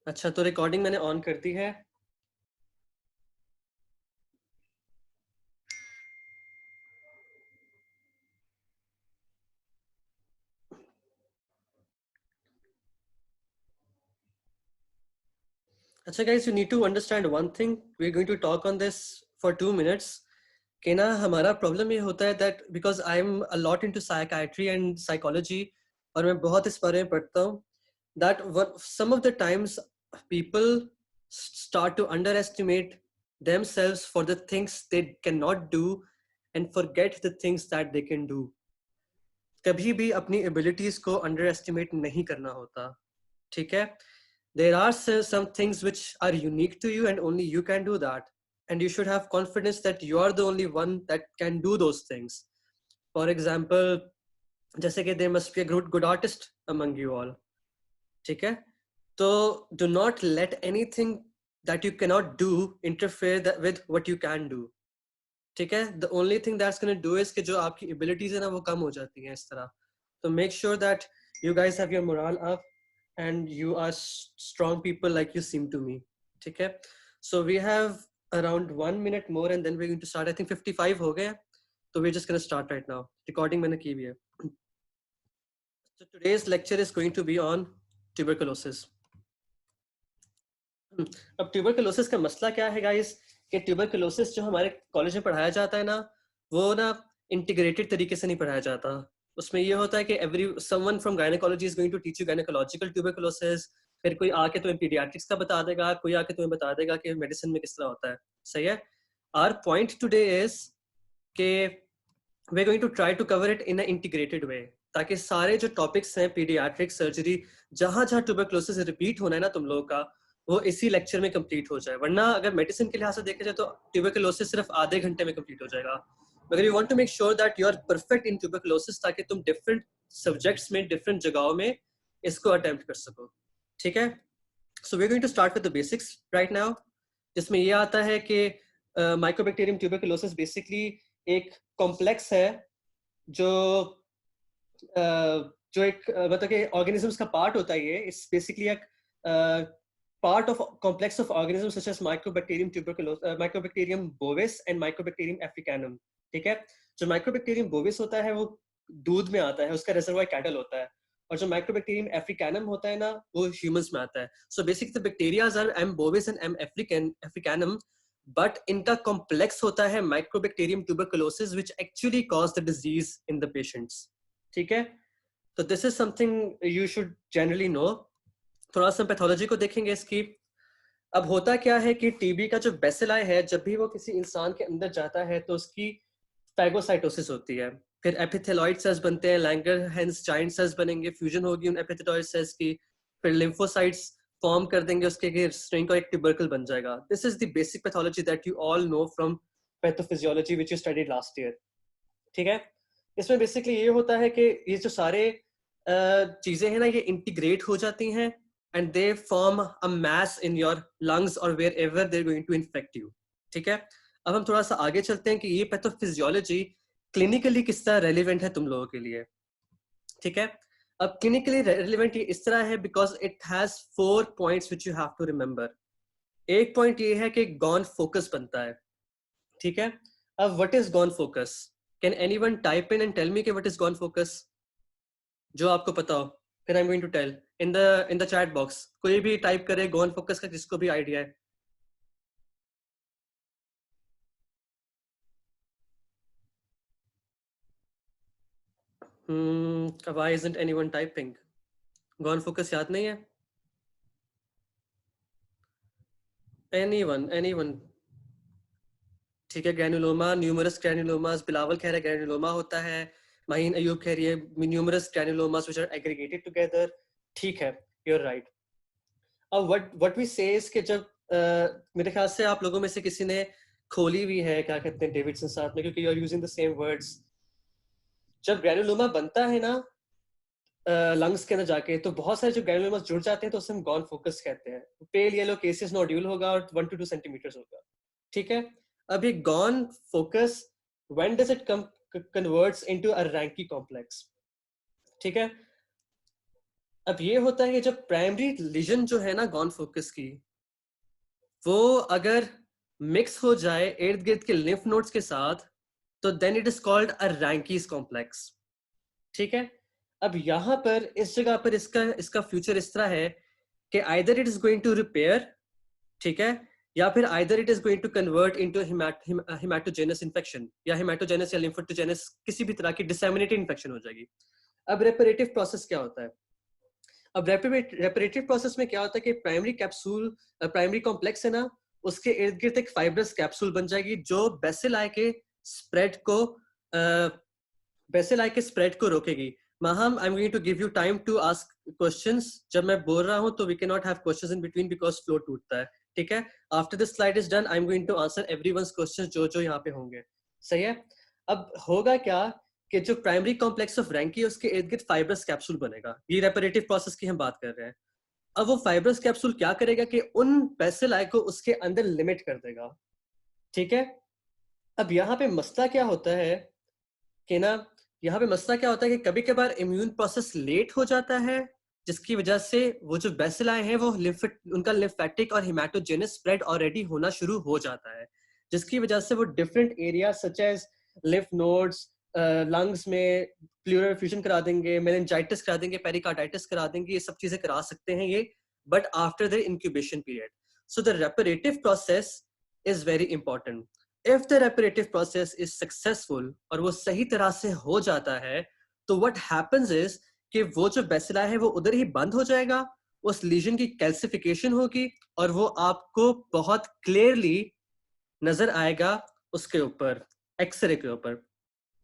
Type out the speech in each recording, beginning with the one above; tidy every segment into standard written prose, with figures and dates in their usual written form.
अच्छा, तो रिकॉर्डिंग मैंने ऑन कर दी है। अच्छा guys, you need to understand one thing, we are going to talk on this for 2 minutes। कि ना हमारा प्रॉब्लम ये होता है that because I am a lot into psychiatry and psychology, और मैं बहुत इस बारे में पढ़ता हूँ, that some of the times people start to underestimate themselves for the things they cannot do and forget the things that they can do। कभी भी अपनी एबिलिटीज को अंडर एस्टिमेट नहीं करना होता, ठीक है? There are some things which are unique to you and only you can do that, and you should have confidence that you are the only one that can do those things। For example, जैसे कि there must be a good artist among you all, ठीक है? तो do not let anything that you cannot do interfere with what you can do, ठीक है? The only thing that's going to do is कि जो आपकी abilities है ना वो कम हो जाती हैं इस तरह। तो make sure that you guys have your morale up and you are strong people like you seem to me, ठीक है? So we have around 1 minute more and then we're going to start। I think 55 हो गए, तो we're just going to start right now। Recording मैंने की भी है। So today's lecture is going to be on tuberculosis। अब tuberculosis का मसला क्या है गाइस, कि ट्यूबरकुलोसिस जो हमारे कॉलेज में पढ़ाया जाता है ना, वो ना इंटीग्रेटेड तरीके से नहीं पढ़ाया जाता। उसमें ये होता है कि someone from gynaecology is going to teach you gynaecological tuberculosis, फिर कोई आके तुम्हें पीडियाट्रिक्स का बता देगा, कोई आके तुम्हें बता देगा कि मेडिसिन में किस तरह होता है। सही है? आवर पॉइंट टुडे इज के we are going to try to cover it in a integrated way, ताकि सारे जो टॉपिक्स हैं पीडियाट्रिक सर्जरी, जहां जहां ट्यूबरकुलोसिस रिपीट होना है ना तुम लोगों का, वो इसी लेक्चर में कंप्लीट हो जाए। वरना अगर मेडिसिन के लिहाज से देखा जाए तो ट्यूबरकुलोसिस सिर्फ आधे घंटे में कंप्लीट हो जाएगा। मगर you want to make sure that you are perfect in tuberculosis, ताकि तुम डिफरेंट सब्जेक्ट्स में डिफरेंट जगहों में इसको अटेम्प्ट कर सको, ठीक है? So we are going to start with the basics right now, जिसमें ये आता है कि माइकोबैक्टीरियम ट्यूबरकुलोसिस बेसिकली एक कॉम्प्लेक्स है जो जो एक मतलब कि ऑर्गेनिजम्स का पार्ट होता है। ये इट्स बेसिकली एक part of complex of organisms such as mycobacterium tuberculosis, mycobacterium bovis and mycobacterium africanum, ठीक है? जो माइकोबैक्टीरियम बोविस होता है वो दूध में आता है, उसका रिजर्वॉयर कैटल होता है, और जो माइकोबैक्टीरियम एफ्रिकैनम होता है ना वो ह्यूमंस में आता है। So basically the bacterias are M bovis and M africanum, but इनका कॉम्प्लेक्स होता है mycobacterium tuberculosis which actually cause the disease in the patients, ठीक है? तो this is something you should generally know. थोड़ा सा पैथोलॉजी को देखेंगे इसकी। अब होता क्या है कि टीबी का जो बेसिलाई है, जब भी वो किसी इंसान के अंदर जाता है तो उसकी फैगोसाइटोसिस होती है, फिर एपिथेलॉइड सेल्स बनते हैं, लैंगरहैंस जाइंट सेल्स बनेंगे, फ्यूजन होगी उन एपिथेलॉइड सेल्स की, फिर लिम्फोसाइट्स फॉर्म कर देंगे उसके स्ट्रिंग का एक ट्यूबरकल बन जाएगा। This is the basic pathology that you all know from pathophysiology which you studied last year, ठीक है? इसमें बेसिकली ये होता है कि ये जो सारे चीजें हैं ना ये इंटीग्रेट हो जाती हैं and they form a mass in your lungs और wherever they going to infect you, ठीक है? अब हम थोड़ा सा आगे चलते हैं कि ये पैथोफिजियोलॉजी क्लिनिकली किस तरह रेलिवेंट है तुम लोगों के लिए, ठीक है? अब क्लिनिकली रेलिवेंट ये इस तरह है because it has 4 points which you have to remember. एक पॉइंट ये है कि गॉन फोकस बनता है, ठीक है? अब what is Ghon focus? Can anyone type in and tell me कि व्हाट इज गॉन फोकस, जो आपको पता हो? फिर I am going to tell in the chat box. कोई भी टाइप करे गॉन फोकस का, जिसको भी आइडिया है। Why isn't anyone typing? Gone focus याद नहीं है? एनीवन? ठीक है, ग्रैनुलोमा, न्यूमरस ग्रैनुलोमास, बिलावल कह रहे हैं ग्रैनुलोमा होता है, माहीन अयूब कह रही है numerous granulomas which are aggregated together, ठीक है, यू आर राइट। अब व्हाट वी से इज कि जब मेरे ख्याल से आप लोगों में से किसी ने खोली भी है, क्या कहते हैं, डेविडसन साथ में, क्योंकि you are using the same words. जब ग्रैनुलोमा बनता है ना लंग्स के अंदर जाके, तो बहुत सारे जो ग्रैनुलोमास जुड़ जाते हैं तो उसे हम गॉन फोकस कहते हैं। पेल येलो केसेस नोड्यूल होगा और 1 to 2 सेंटीमीटर होगा, ठीक है? अब ये Ghon focus when does it come converts into a Ranke complex, ठीक है? अब ये होता है कि जब प्राइमरी लीजन जो है ना गॉन फोकस की, वो अगर मिक्स हो जाए इर्द गिर्द के लिम्फ नोड्स के साथ, तो then it is called a Ranke's complex. ठीक है, अब यहाँ पर इस जगह पर इसका इसका फ्यूचर इस तरह है कि either it is going to repair, ठीक है, या फिर either it is going to convert into haematogenous infection, या हेमाटोजेनस या लिम्फोटोजेनस किसी भी तरह की डिसेमिनेटेड इन्फेक्शन हो जाएगी। अब रेपरेटिव प्रोसेस क्या होता है? अब रेपरेटिव प्रोसेस में क्या होता है कि प्राइमरी कैप्सूल, प्राइमरी कॉम्प्लेक्स है ना, उसके इर्द गिर्द एक फाइब्रस कैप्सूल बन जाएगी जो बेसिलाई के स्प्रेड को बेसिलाई के स्प्रेड को रोकेगी। Ma'am, I am going to give you time to ask questions. जब मैं बोल रहा हूं तो we can not have questions in between because flow टूटता है। ठीक है, after this slide is done I am going to answer everyone's questions जो जो यहाँ पे होंगे। सही है, अब होगा क्या कि जो प्राइमरी कॉम्प्लेक्स ऑफ रैंकी है उसके इर्द गिर्द फाइब्रस कैप्सूल बनेगा। ये रेपरेटिव प्रोसेस की हम बात कर रहे हैं। अब वो फाइब्रस कैप्सूल क्या करेगा कि उन बेसिलाई को उसके अंदर लिमिट कर देगा। ठीक है, अब यहाँ पे मसला क्या होता है कि ना, यहाँ पे मसला क्या होता है कि कभी कभार इम्यून प्रोसेस लेट हो जाता है, जिसकी वजह से वो जो बेसिलाई हैं वो उनका लिम्फेटिक और हेमाटोजेनस स्प्रेड ऑलरेडी होना शुरू हो जाता है, जिसकी वजह से वो different area such as lymph nodes, lungs में प्लूरल फ्यूजन करा देंगे, मेनिंजाइटिस करा देंगे, पेरिकार्डाइटिस करा देंगे, ये सब चीजें करा सकते हैं ये, but after the incubation period. So the reparative process is very important. If the reparative process is successful और वो सही तरह से हो जाता है, तो व्हाट हैपेंस इज कि वो जो बेसिला है वो उधर ही बंद हो जाएगा, उस लीजन की कैल्सिफिकेशन होगी और वो आपको बहुत क्लियरली नजर आएगा उसके ऊपर, एक्सरे के ऊपर।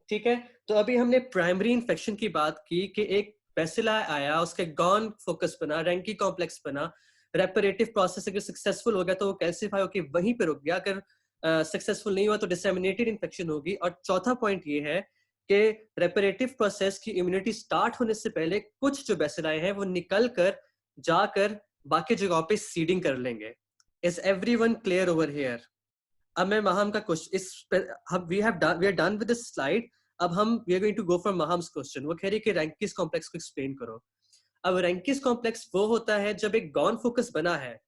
ठीक है, तो अभी हमने प्राइमरी इन्फेक्शन की बात की कि एक बेसिला आया, उसके गॉन फोकस बना, रैंकी कॉम्प्लेक्स बना, रेपरेटिव प्रोसेस अगर सक्सेसफुल हो गया तो वो कैल्सिफाई होकर वहीं पे रुक गया, अगर सक्सेसफुल नहीं हुआ तो डिसेमिनेटेड इन्फेक्शन होगी। और चौथा पॉइंट ये है कि रेपरेटिव प्रोसेस की इम्यूनिटी स्टार्ट होने से पहले कुछ जो बेसिलाए हैं वो निकल कर जाकर बाकी जगहों पे सीडिंग कर लेंगे। Is everyone clear over here? अब मैं महाम का क्वेश्चन इस we are done with this slide. अब हम we are going to go for Maham's question. वो कह रही है कि रैंकिस कॉम्प्लेक्स को एक्सप्लेन करो। अब रैंकिस कॉम्प्लेक्स वो होता है जब एक गॉन फोकस बना है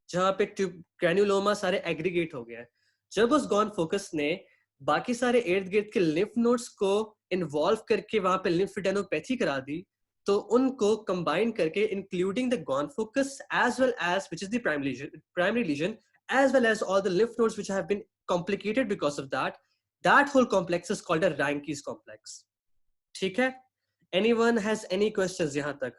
जहां पे ग्रैन्युलोमा सारे एग्रीगेट हो गया है। जब उस गॉन फोकस ने बाकी सारे इर्द गिर्द के लिम्फ नोड्स को इन्वॉल्व करके वहां पे लिम्फेडेनोपैथी करा दी, तो उनको कंबाइन करके including the Ghon focus as well as which is the primary lesion as well as all the lymph nodes which have been complicated because of that, that whole complex is called a Ranke's complex. ठीक है, anyone has any questions यहाँ तक?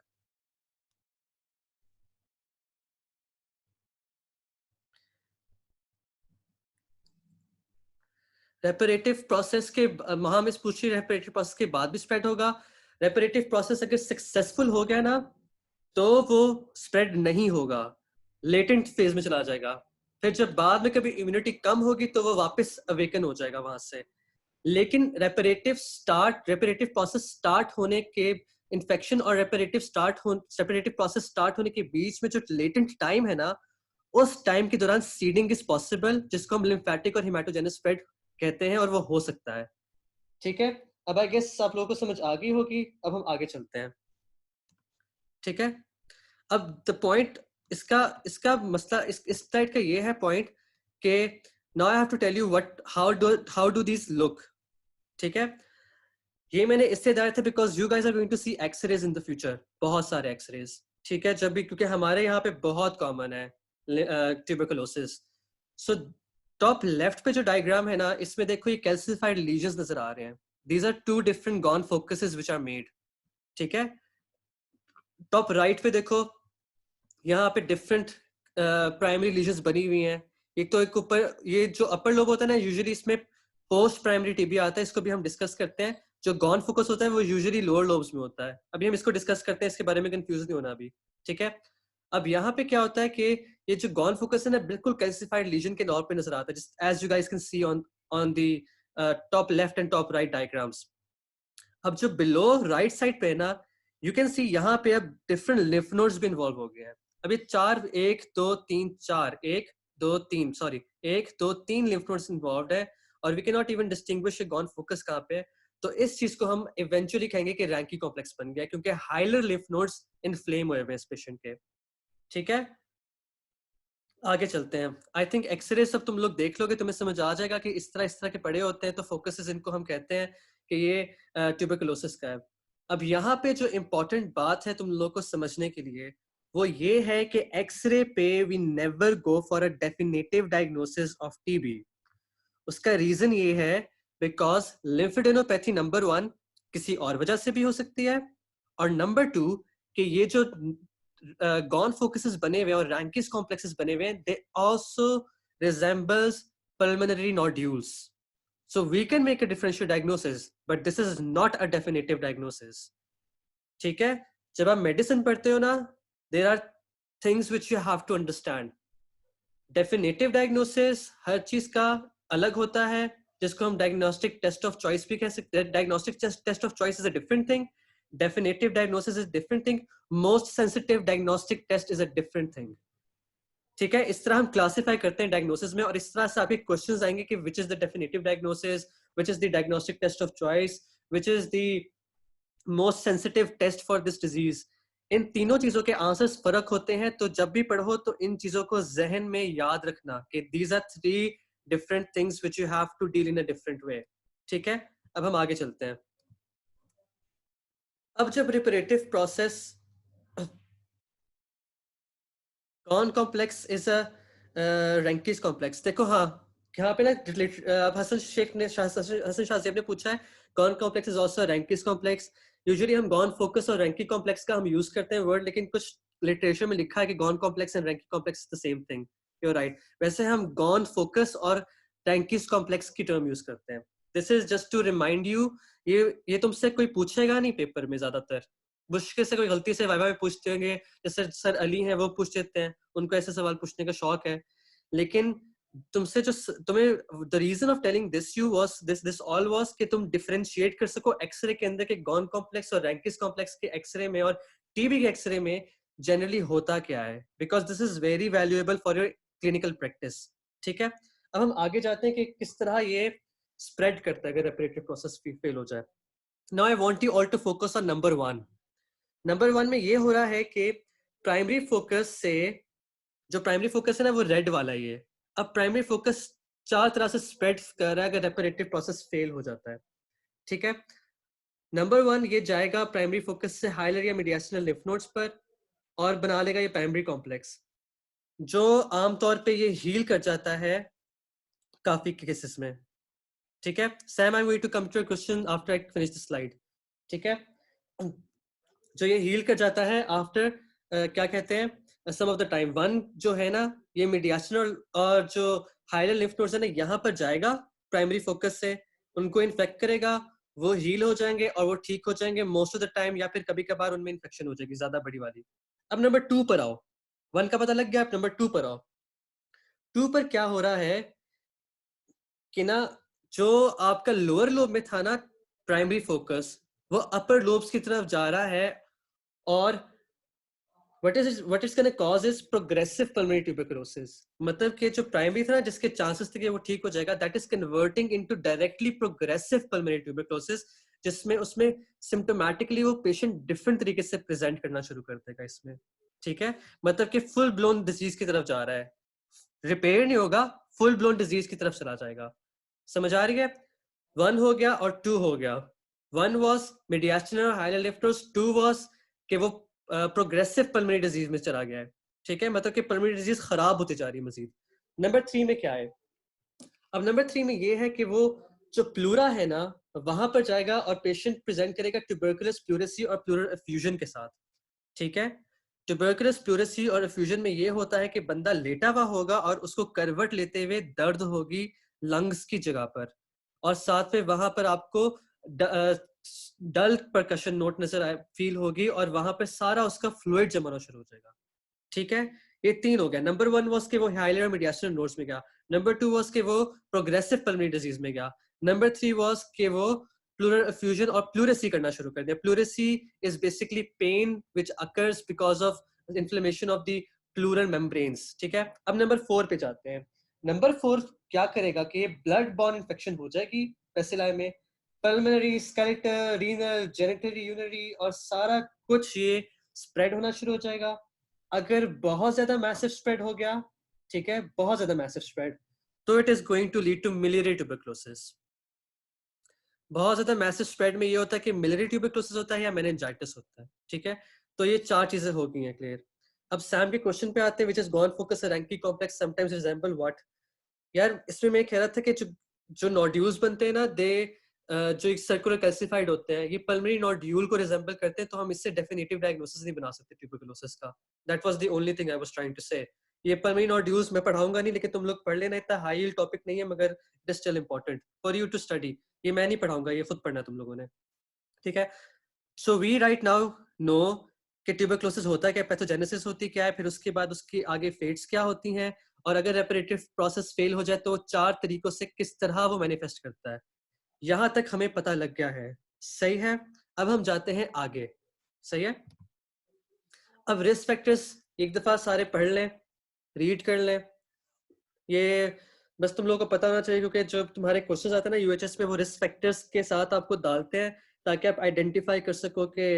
रेपरेटिव process के महामिस पूछ रही, रेपरेटिव process के बाद भी स्प्रेड होगा? रेपरेटिव प्रोसेस अगर सक्सेसफुल हो गया ना तो वो स्प्रेड नहीं होगा, लेटेंट फेज में चला जाएगा। फिर जब बाद में कभी इम्यूनिटी कम होगी तो वो वापस अवेकन हो जाएगा वहां से। लेकिन रेपरेटिव प्रोसेस स्टार्ट होने के, इन्फेक्शन और रेपरेटिव प्रोसेस स्टार्ट होने के बीच में जो लेटेंट टाइम है ना, उस टाइम के दौरान सीडिंग इज पॉसिबल, जिसको हम लिम्फेटिक और हेमाटोजेनस स्प्रेड कहते हैं, और वो हो सकता है। ठीक है, अब आई गेस आप लोगों को समझ आ गई होगी। अब हम आगे चलते हैं। ठीक है, अब द पॉइंट, इसका इसका मसला इस स्लाइड का ये है पॉइंट कि now I have to tell you what how do this look. ठीक है, ये मैंने इससे डाला था because you guys are going to see x-rays in the future, बहुत सारे एक्सरेज। ठीक है, जब भी, क्योंकि हमारे यहाँ पे बहुत कॉमन है ट्यूबरकुलोसिस। सो टॉप लेफ्ट पे जो डायग्राम है ना, इसमें देखो ये कैल्सिफाइड लीजन्स नजर आ रहे हैं। These are two different Ghon focuses which are made. ठीक है, टॉप राइट पे देखो, यहाँ पे डिफरेंट प्राइमरी लीजन्स बनी हुई हैं। एक तो एक ऊपर ये जो अपर लोब होता है ना, यूजुअली इसमें पोस्ट प्राइमरी टीबी आता है, इसको भी हम डिस्कस करते हैं। जो गॉन फोकस होता है वो यूजुअली लोअर लोब्स में होता है। अभी हम इसको डिस्कस करते हैं, इसके बारे में कंफ्यूज नहीं होना अभी। ठीक है, अब यहाँ पे क्या होता है कि ये जो गॉन फोकस है ना, बिल्कुल कैल्सिफाइड लीजन के तौर पे नजर आता है, as you guys can see on the top left and top right diagrams. अब जो बिलो राइट साइड पे है ना, यू कैन सी यहाँ पे अब डिफरेंट लिम्फ नोड्स भी इन्वॉल्व हो गए हैं। अब ये चार, 1 2 3 4, 1 2 3 सॉरी 1 2 3 लिम्फ नोड्स इन्वॉल्व है, और we can not even distinguish Ghon focus कहाँ पे है। तो इस चीज को हम इवेंचुअली कहेंगे कि रैंकी कॉम्प्लेक्स बन गया, क्योंकि हाइलर लिम्फ नोड्स इन्फ्लेम हुए हुए इस पेशेंट के। ठीक है, आगे चलते हैं। आई थिंक एक्सरे सब तुम लोग देख लोगे, तुम्हें समझ आ जाएगा कि इस तरह के पड़े होते हैं, तो फोकसेस इनको हम कहते हैं कि ये ट्यूबरकुलोसिस का है। अब यहाँ पे जो इम्पोर्टेंट बात है तुम लोग को समझने के लिए, वो ये है कि एक्सरे पे we never go for a definitive diagnosis of TB. उसका रीजन ये है बिकॉज लिम्फेडेनोपैथी नंबर 1 किसी और वजह से भी हो सकती है, और नंबर 2 कि ये जो गॉन फोकसेस बने हुए और रैंकिस कॉम्प्लेक्सेस बने हुए हैं, they also resembles pulmonary nodules. So we can make a differential diagnosis, but this is not a definitive diagnosis. ठीक है, जब आप मेडिसिन पढ़ते हो ना, there are things which you have to understand. Definitive diagnosis हर चीज का अलग होता है, जिसको हम diagnostic test of choice भी कह सकते हैं. Diagnostic test of choice is a different thing. Definitive diagnosis is a different thing. Most sensitive diagnostic test is a different thing. ठीक है, इस तरह हम क्लासिफाई करते हैं डायग्नोसिस में, और इस तरह से आपके क्वेश्चंस आएंगे कि which is the definitive diagnosis, which is the diagnostic test of choice, which is the most sensitive test for this disease. इन तीनों चीजों के आंसर्स फर्क होते हैं, तो जब भी पढ़ो तो इन चीजों को जहन में याद रखना कि these are 3 different things which you have to deal in a different way. ठीक है, अब हम आगे चलते हैं। अब जब रिपरेटिव प्रोसेस कौन complex is a Ranke's complex, देखो हाँ, यहाँ पे ना हसन शाह ने पूछा है कौन complex is also Ranke's complex. Usually हम गॉन फोकस और रैंकी कॉम्प्लेक्स का हम यूज करते हैं वर्ड, लेकिन कुछ लिटरेचर में लिखा है कि Ghon complex and Ranke complex the same thing. You right, वैसे हम गॉन फोकस और रैंकिस कॉम्प्लेक्स की टर्म यूज करते हैं। This is just to remind you, ये तुमसे कोई पूछेगा नहीं पेपर में, ज्यादातर मुश्किल से कोई गलती से वाइवा में पूछते होंगे, जैसे सर अली हैं वो पूछ देते हैं, उनको ऐसे सवाल पूछने का शौक है। लेकिन तुमसे जो तुम्हें the reason of telling this you was this all was कि तुम डिफरेंशिएट कर सको एक्सरे के अंदर के गॉन कॉम्प्लेक्स और रैंकिस कॉम्प्लेक्स के एक्सरे में और टीबी के एक्सरे में जनरली होता क्या है, because this is very valuable for your clinical practice. ठीक है, अब हम आगे जाते हैं कि किस तरह ये स्प्रेड करता है अगर रेपरेटिव प्रोसेस फेल हो जाए। Now I want you all to focus on number 1। Number 1 में ये हो रहा है कि प्राइमरी फोकस से, जो प्राइमरी फोकस है ना वो रेड वाला ही है। अब प्राइमरी फोकस 4 तरह से स्प्रेड कर रहा है अगर रेपरेटिव प्रोसेस फेल हो जाता है। ठीक है, नंबर 1 ये जाएगा प्राइमरी फोकस से हाइलर या मीडियास्टिनल लिम्फ नोड्स पर और बना लेगा ये प्राइमरी कॉम्प्लेक्स, जो आमतौर पे ये हील कर जाता है काफी केसेस में। ठीक है, Sam I am going to come to a question after I finish the slide. ठीक है, जो ये हील कर जाता है आफ्टर क्या कहते हैं सम ऑफ द टाइम। 1 जो है ना, ये मीडियास्टिनल और जो हाइलर लिम्फ नोड्स है ना, यहाँ पर जाएगा प्राइमरी फोकस से, उनको इन्फेक्ट करेगा, वो हील हो जाएंगे और वो ठीक हो जाएंगे मोस्ट ऑफ द टाइम, या फिर कभी कभार उनमें इन्फेक्शन हो जाएगी ज्यादा बड़ी वाली। अब नंबर 2 पर आओ, 1 का पता लग गया, अब नंबर 2 पर आओ। 2 पर क्या हो रहा है कि ना, जो आपका लोअर लोब में था ना प्राइमरी फोकस, वो अपर लोब्स की तरफ जा रहा है, और what it's going to cause is progressive pulmonary tuberculosis। मतलब कि जो प्राइमरी था ना जिसके चांसेस थे कि वो ठीक हो जाएगा, that is converting into directly progressive pulmonary tuberculosis, जिसमें उसमें सिम्टोमेटिकली वो पेशेंट डिफरेंट तरीके से प्रेजेंट करना शुरू कर देगा इसमें। ठीक है, मतलब कि फुल ब्लोन डिजीज की तरफ जा रहा है, रिपेयर नहीं होगा, फुल ब्लोन डिजीज की तरफ चला जाएगा। समझ आ रही है? 1 हो गया और 2 हो गया। 1 was mediastinal hilar lymph nodes, 2 was कि वो प्रोग्रेसिव पल्मोनरी डिजीज में चला गया है। ठीक है, मतलब कि पल्मोनरी डिजीज खराब होती जा रही है मजीद। नंबर 3 में क्या है? अब नंबर 3 में ये है कि वो जो प्लूरा है ना, वहां पर जाएगा और पेशेंट प्रेजेंट करेगा ट्यूबरकुलस प्लूरेसी और प्लूरल एफ्यूजन के साथ। ठीक है, ट्यूबरकुलस प्लूरेसी और एफ्यूजन में ये होता है कि बंदा लेटा हुआ होगा और उसको करवट लेते हुए दर्द होगी लंग्स की जगह पर, और साथ में वहां पर आपको डल परकशन नोट नजर फील होगी, और वहां पर सारा उसका फ्लूइड जमा होना शुरू हो जाएगा। ठीक है, ये 3 हो गया। नंबर 1 वाज कि वो हाइलर मीडियास्टिनल नोड्स में गया, नंबर 2 वाज कि वो प्रोग्रेसिव पल्मोनरी डिजीज में गया, नंबर 3 वाज कि वो प्लूरल एफ्यूजन और प्लूरेसी करना शुरू कर दिया। Pleurisy is basically pain which occurs because of inflammation of the pleural membranes. ठीक है, अब नंबर 4 पे जाते हैं। नंबर 4 क्या करेगा कि ब्लड बॉर्न इन्फेक्शन हो जाएगी पेसिलाई में, पल्मोनरी, स्केलेटल, रीनल, जेनिटरी, यूरिनरी और सारा कुछ ये स्प्रेड होना शुरू हो जाएगा। अगर बहुत ज्यादा मैसिव स्प्रेड हो गया, ठीक है, बहुत ज्यादा मैसिव स्प्रेड, तो it is going to lead to miliary tuberculosis. बहुत ज्यादा मैसिव स्प्रेड में ये होता है कि मिलियरी ट्यूबरकुलोसिस होता है या मेनिंजाइटिस होता है, ठीक है। तो ये चार चीजें हो गई हैं क्लियर। अब सैम के क्वेश्चन पे आते हैं, which is Ghon focus Ranke complex sometimes resemble what. यार इसमें मैं कह रहा था कि जो जो नोड्यूल्स बनते हैं ना, दे जो एक सर्कुलर कैल्सिफाइड होते हैं, ये पल्मोनरी नोड्यूल को रिजेंबल करते हैं, तो हम इससे डेफिनेटिव डायग्नोसिस नहीं बना सकते ट्यूबरकुलोसिस का। That was the only thing I was trying to say. ये पल्मोनरी नोड्यूल्स मैं पढ़ाऊंगा नहीं, लेकिन तुम लोग पढ़ लेना, इतना हाई यील्ड टॉपिक नहीं है, मगर it is still important for you to study. ये मैं नहीं पढ़ाऊंगा, ये खुद पढ़ना तुम लोगों ने, ठीक है। So we right now know कि ट्यूबरकुलोसिस होता है क्या, पैथोजेनेसिस होती क्या है, फिर उसके बाद उसकी आगे फेट्स क्या होती हैं, और अगर रेपरेटिव प्रोसेस फेल हो जाए तो चार तरीकों से किस तरह वो मैनिफेस्ट करता है। यहां तक हमें पता लग गया है, सही है। अब हम जाते हैं आगे, सही है। अब रिस्क फैक्टर्स एक दफा सारे पढ़ लें, रीड कर लें। ये बस तुम लोगों को पता होना चाहिए, क्योंकि जब तुम्हारे क्वेश्चन आते हैं ना यूएचएस में, वो रिस्क फैक्टर्स के साथ आपको डालते हैं, ताकि आप आइडेंटिफाई कर सको कि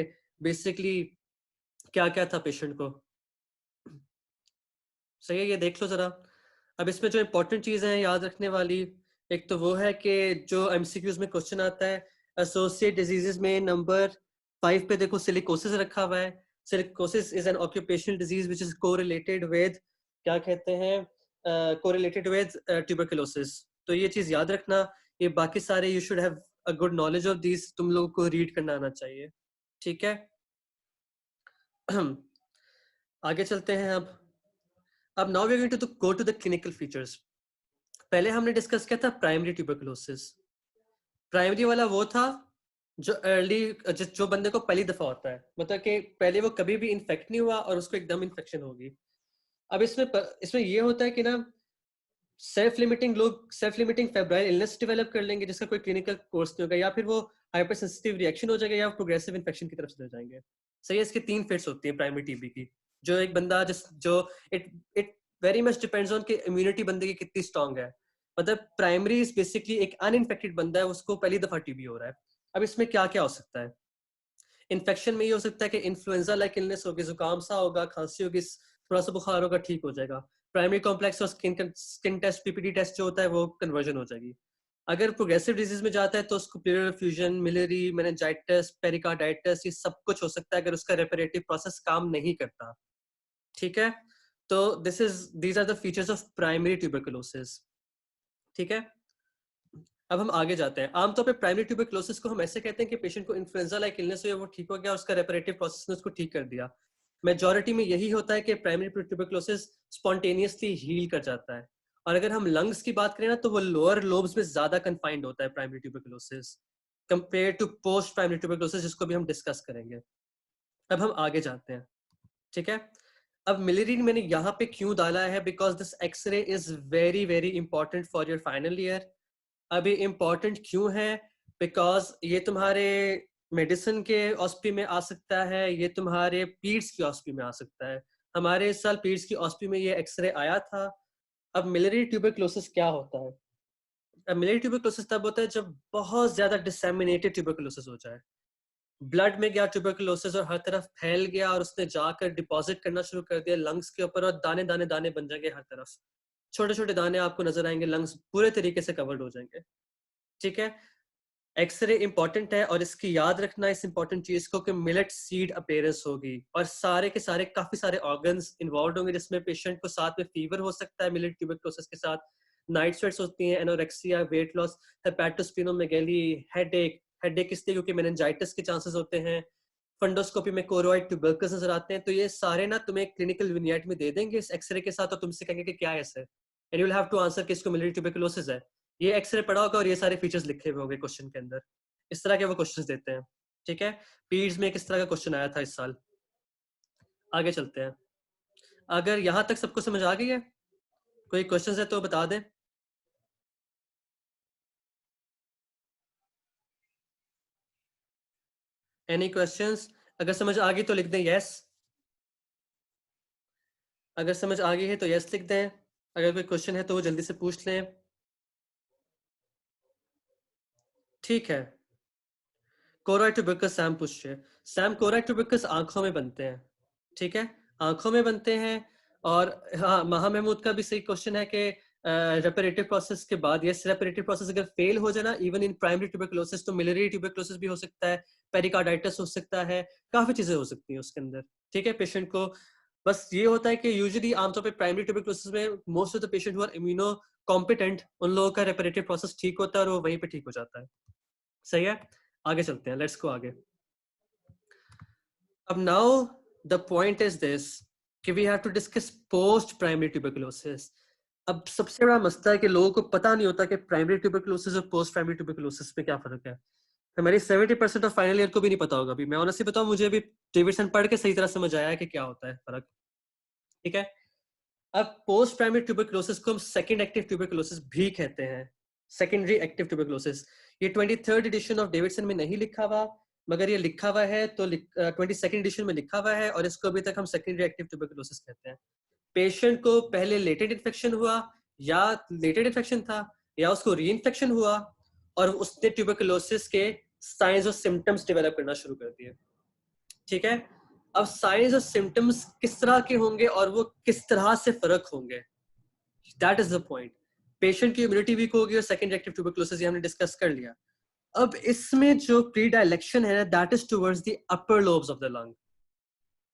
बेसिकली क्या क्या था पेशेंट को। सही है, ये देख लो जरा। अब इसमें जो इंपॉर्टेंट चीजें हैं याद रखने वाली, एक तो वो है कि जो एमसीक्यूज में क्वेश्चन आता है एसोसिएट डिजीजेस में, नंबर 5 पे देखो सिलिकोसिस रखा हुआ है। Silicosis is an occupational disease which is correlated with, क्या कहते हैं, कोरिलेटेड विद ट्यूबरकुलोसिस। तो ये चीज याद रखना। ये बाकी सारे you should have a good knowledge of these, तुम लोगों को रीड करना आना चाहिए, ठीक है। आगे चलते हैं अब now we are going to go to the clinical features. पहले हमने डिस्कस किया था प्राइमरी ट्यूबरकुलोसिस। प्राइमरी वाला वो था जो अर्ली, जो बंदे को पहली दफा होता है, मतलब कि पहले वो कभी भी इन्फेक्ट नहीं हुआ और उसको एकदम इन्फेक्शन होगी। अब इसमें ये होता है कि ना, self limiting febrile illness develop कर लेंगे जिसका कोई क्लिनिकल कोर्स नहीं होगा, या फिर वो हाइपर सेंसिटिव रिएक्शन हो जाएगा, या प्रोग्रेसिव इन्फेक्शन की तरफ चले जाएंगे। सही है, इसके तीन फेट्स होती है प्राइमरी टीबी की। जो एक बंदा जो it it very much depends on कि इम्यूनिटी बंदे की कितनी स्ट्रांग है। मतलब प्राइमरी इज बेसिकली एक अनइन्फेक्टेड बंदा है, उसको पहली दफा टीबी हो रहा है। अब इसमें क्या क्या हो सकता है इन्फेक्शन में? ये हो सकता है कि इन्फ्लुएंजा लाइक इलनेस होगी, जुकाम सा होगा, खांसी होगी, थोड़ा सा बुखार होगा, ठीक हो जाएगा। प्राइमरी कॉम्प्लेक्स और स्किन टेस्ट, पीपीटी टेस्ट जो होता है वो कन्वर्जन हो जाएगी। अगर प्रोग्रेसिव डिजीज में जाता है तो उसको pleural effusion, miliary, meningitis, pericarditis, ये सब कुछ हो सकता है अगर उसका रेपरेटिव प्रोसेस काम नहीं करता, ठीक है। तो these are the features of primary tuberculosis, ठीक है। अब हम आगे जाते हैं। आमतौर पे प्राइमरी ट्यूबरकुलोसिस को हम ऐसे कहते हैं कि पेशेंट को इन्फ्लुएंजा लाइक इलनेस हुई, वो ठीक हो गया, उसका रेपरेटिव प्रोसेस ने उसको ठीक कर दिया। मेजॉरिटी में यही होता है कि प्राइमरी ट्यूबरकुलोसिस स्पॉन्टेनियसली हील कर जाता है। और अगर हम लंग्स की बात करें ना, तो वो लोअर लोब्स में ज्यादा कन्फाइंड होता है primary tuberculosis compare to post primary tuberculosis, जिसको भी हम डिस्कस करेंगे। अब हम आगे जाते हैं, ठीक है। अब मिलियरी मैंने यहाँ पे क्यों डाला है, because this x-ray is very very important for your final year. अभी इम्पोर्टेंट क्यों है? बिकॉज ये तुम्हारे मेडिसिन के ऑस्पी में आ सकता है, ये तुम्हारे पीड्स की ऑस्पी में आ सकता है। हमारे इस साल पीड्स की ऑस्पी में ये एक्सरे आया था। अब मिलियरी ट्यूबरकुलोसिस क्या होता है? अब मिलियरी ट्यूबरकुलोसिस तब होता है जब बहुत ज्यादा डिसेमिनेटेड ट्यूबरकुलोसिस हो जाए, ब्लड में गया ट्यूबरकुलोसिस और हर तरफ फैल गया, और उसने जाकर डिपॉजिट करना शुरू कर दिया लंग्स के ऊपर, और दाने दाने दाने बन जाएंगे हर तरफ, छोटे छोटे दाने आपको नजर आएंगे, लंग्स पूरे तरीके से कवर्ड हो जाएंगे, ठीक है। एक्सरे इंपॉर्टेंट है, और इसकी याद रखना इस इंपॉर्टेंट चीज को कि मिलेट सीड अपेयरेंस होगी, और सारे के सारे काफी सारे ऑर्गन्स इन्वॉल्व होंगे, जिसमें पेशेंट को साथ में फीवर हो सकता है मिलेट ट्यूबरकुलोसिस के साथ, नाइट स्वेट्स होती हैं, एनोरेक्सिया, वेट लॉस, हेपेटोस्प्लिनोमेगेली, हेडेक इसलिए क्योंकि मेनिंजाइटिस के चांसेस होते हैं, फंडोस्कोपी में कोरोइड ट्यूबरकुलोसिस नजर आते हैं। तो ये सारे ना तुम्हें क्लिनिकल विनियट में दे देंगे इस एक्सरे के साथ, और तुमसे कहेंगे कि क्या है ऐसे, and you will have to answer कि इसको मिलिट्री ट्यूबरकुलोसिस है। ये एक्सरे पढ़ा होगा और ये सारे फीचर्स लिखे हुए होंगे क्वेश्चन के अंदर, इस तरह के वो क्वेश्चंस देते हैं, ठीक है। पीड्स में किस तरह का क्वेश्चन आया था इस साल। आगे चलते हैं। अगर यहां तक सबको समझ आ गई है, कोई क्वेश्चंस है तो बता दें। Any questions? अगर समझ आ गई तो लिख दें यस, अगर समझ आ गई है तो यस लिख दें, अगर कोई क्वेश्चन है तो वो जल्दी से पूछ लें, ठीक है। कोराइड ट्यूबरकस सैम पूछ रहे हैं। सैम, कोराइड ट्यूबरकस आंखों में बनते हैं, ठीक है, आंखों में बनते हैं। और हाँ, महा महमूद का भी सही क्वेश्चन है कि रेपरेटिव प्रोसेस के बाद, यस, रेपरेटिव प्रोसेस अगर फेल हो जाए ना, इवन इन प्राइमरी ट्यूबरकुलोसिस, तो मिलियरी ट्यूबरकुलोसिस भी हो सकता है, पेरिकार्डाइटिस हो सकता है, काफी चीजें हो सकती हैं उसके अंदर, ठीक है। पेशेंट को बस ये होता है कि यूजुअली आमतौर पे प्राइमरी ट्यूबरकुलोसिस में most of the patient who are immunocompetent, उन लोगों का रेपरेटिव प्रोसेस ठीक होता है और वो वहीं पे ठीक हो जाता है। सही है, आगे चलते हैं, लेट्स गो आगे। अब now the point is this कि we have to discuss post primary tuberculosis. अब सबसे बड़ा मसला है कि लोगों को पता नहीं होता कि प्राइमरी ट्यूबरकुलोसिस और पोस्ट प्राइमरी ट्यूबरकुलोसिस में क्या फर्क है। हमारी 70% ऑफ फाइनल ईयर को भी नहीं पता होगा। अभी मैं ऑनेस्टली बताऊं, मुझे अभी डेविडसन पढ़ के सही तरह समझ आया है कि क्या होता है फर्क, ठीक है। अब पोस्ट प्राइमरी ट्यूबरकुलोसिस को हम सेकंड एक्टिव ट्यूबरकुलोसिस भी कहते हैं, सेकेंडरी एक्टिव ट्यूबरकुलोसिस। ये 23rd एडिशन ऑफ डेविडसन में नहीं लिखा हुआ, मगर ये लिखा हुआ है तो 22nd एडिशन में लिखा हुआ है, और इसको अभी तक हम सेकेंडरी एक्टिव ट्यूबरकुलोसिस कहते हैं। पेशेंट को पहले लेटेंट इन्फेक्शन हुआ, या लेटेंट इन्फेक्शन था, या उसको री इन्फेक्शन हुआ, और उसने ट्यूबरकुलोसिस के साइंस और सिम्टम्स डेवलप करना शुरू कर दिए, ठीक है। अब साइंस और सिम्टम्स किस तरह के होंगे और वो किस तरह से फर्क होंगे, that is the point. Patient की इम्यूनिटी वीक होगी और सेकेंडरी एक्टिव ट्यूबरकुलोसिस ये हमने डिस्कस कर लिया। अब इसमें जो प्री डायलेक्शन है, that is towards the upper lobes of the lung.